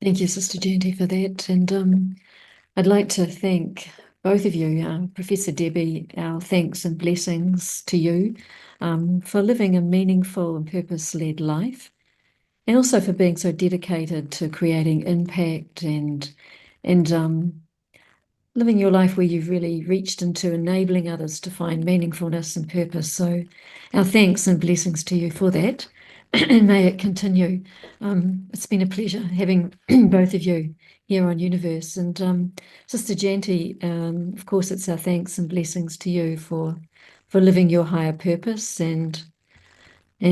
Thank you, Sister Jayanti, for that. And I'd like to thank both of you, Professor Debbie, our thanks and blessings to you for living a meaningful and purpose-led life, and also for being so dedicated to creating impact and living your life where you've really reached into enabling others to find meaningfulness and purpose. So our thanks and blessings to you for that. And may it continue. It's been a pleasure having both of you here on Youniverse. And Sister Jayanti, of course, it's our thanks and blessings to you for living your higher purpose and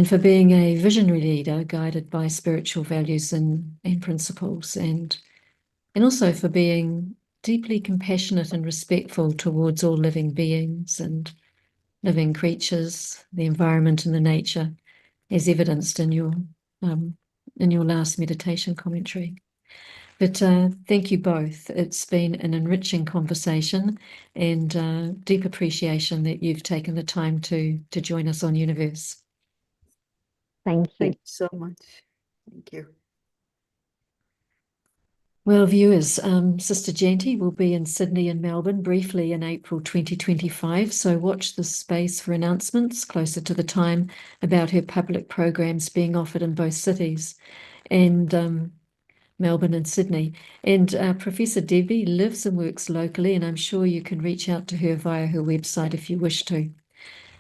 for being a visionary leader guided by spiritual values and principles, and also for being deeply compassionate and respectful towards all living beings and living creatures, the environment and the nature, as evidenced in your last meditation commentary. But thank you both. It's been an enriching conversation, and deep appreciation that you've taken the time to join us on Youniverse. Thank you. Thank you so much. Thank you. Well, viewers, Sister Jayanti will be in Sydney and Melbourne briefly in April 2025, so watch this space for announcements closer to the time about her public programs being offered in both cities, and Melbourne and Sydney. And Professor Debbie lives and works locally, and I'm sure you can reach out to her via her website if you wish to.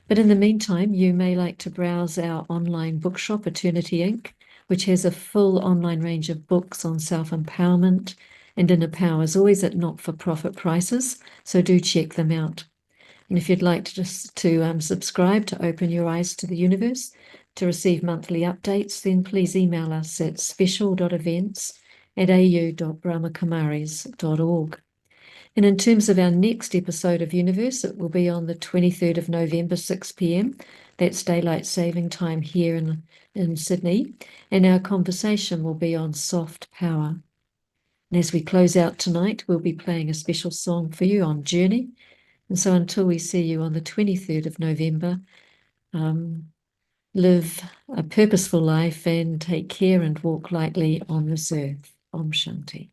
But in the meantime, you may like to browse our online bookshop, Eternity Inc., which has a full online range of books on self-empowerment and inner powers, always at not-for-profit prices, so do check them out. And if you'd like to subscribe to Open Your Eyes to the Youniverse to receive monthly updates, then please email us at special.events@au.brahmakumaris.org. And in terms of our next episode of Youniverse, it will be on the 23rd of November, 6 p.m. That's daylight saving time here in Sydney. And our conversation will be on soft power. And as we close out tonight, we'll be playing a special song for you on Journey. And so until we see you on the 23rd of November, live a purposeful life and take care and walk lightly on this earth. Om Shanti.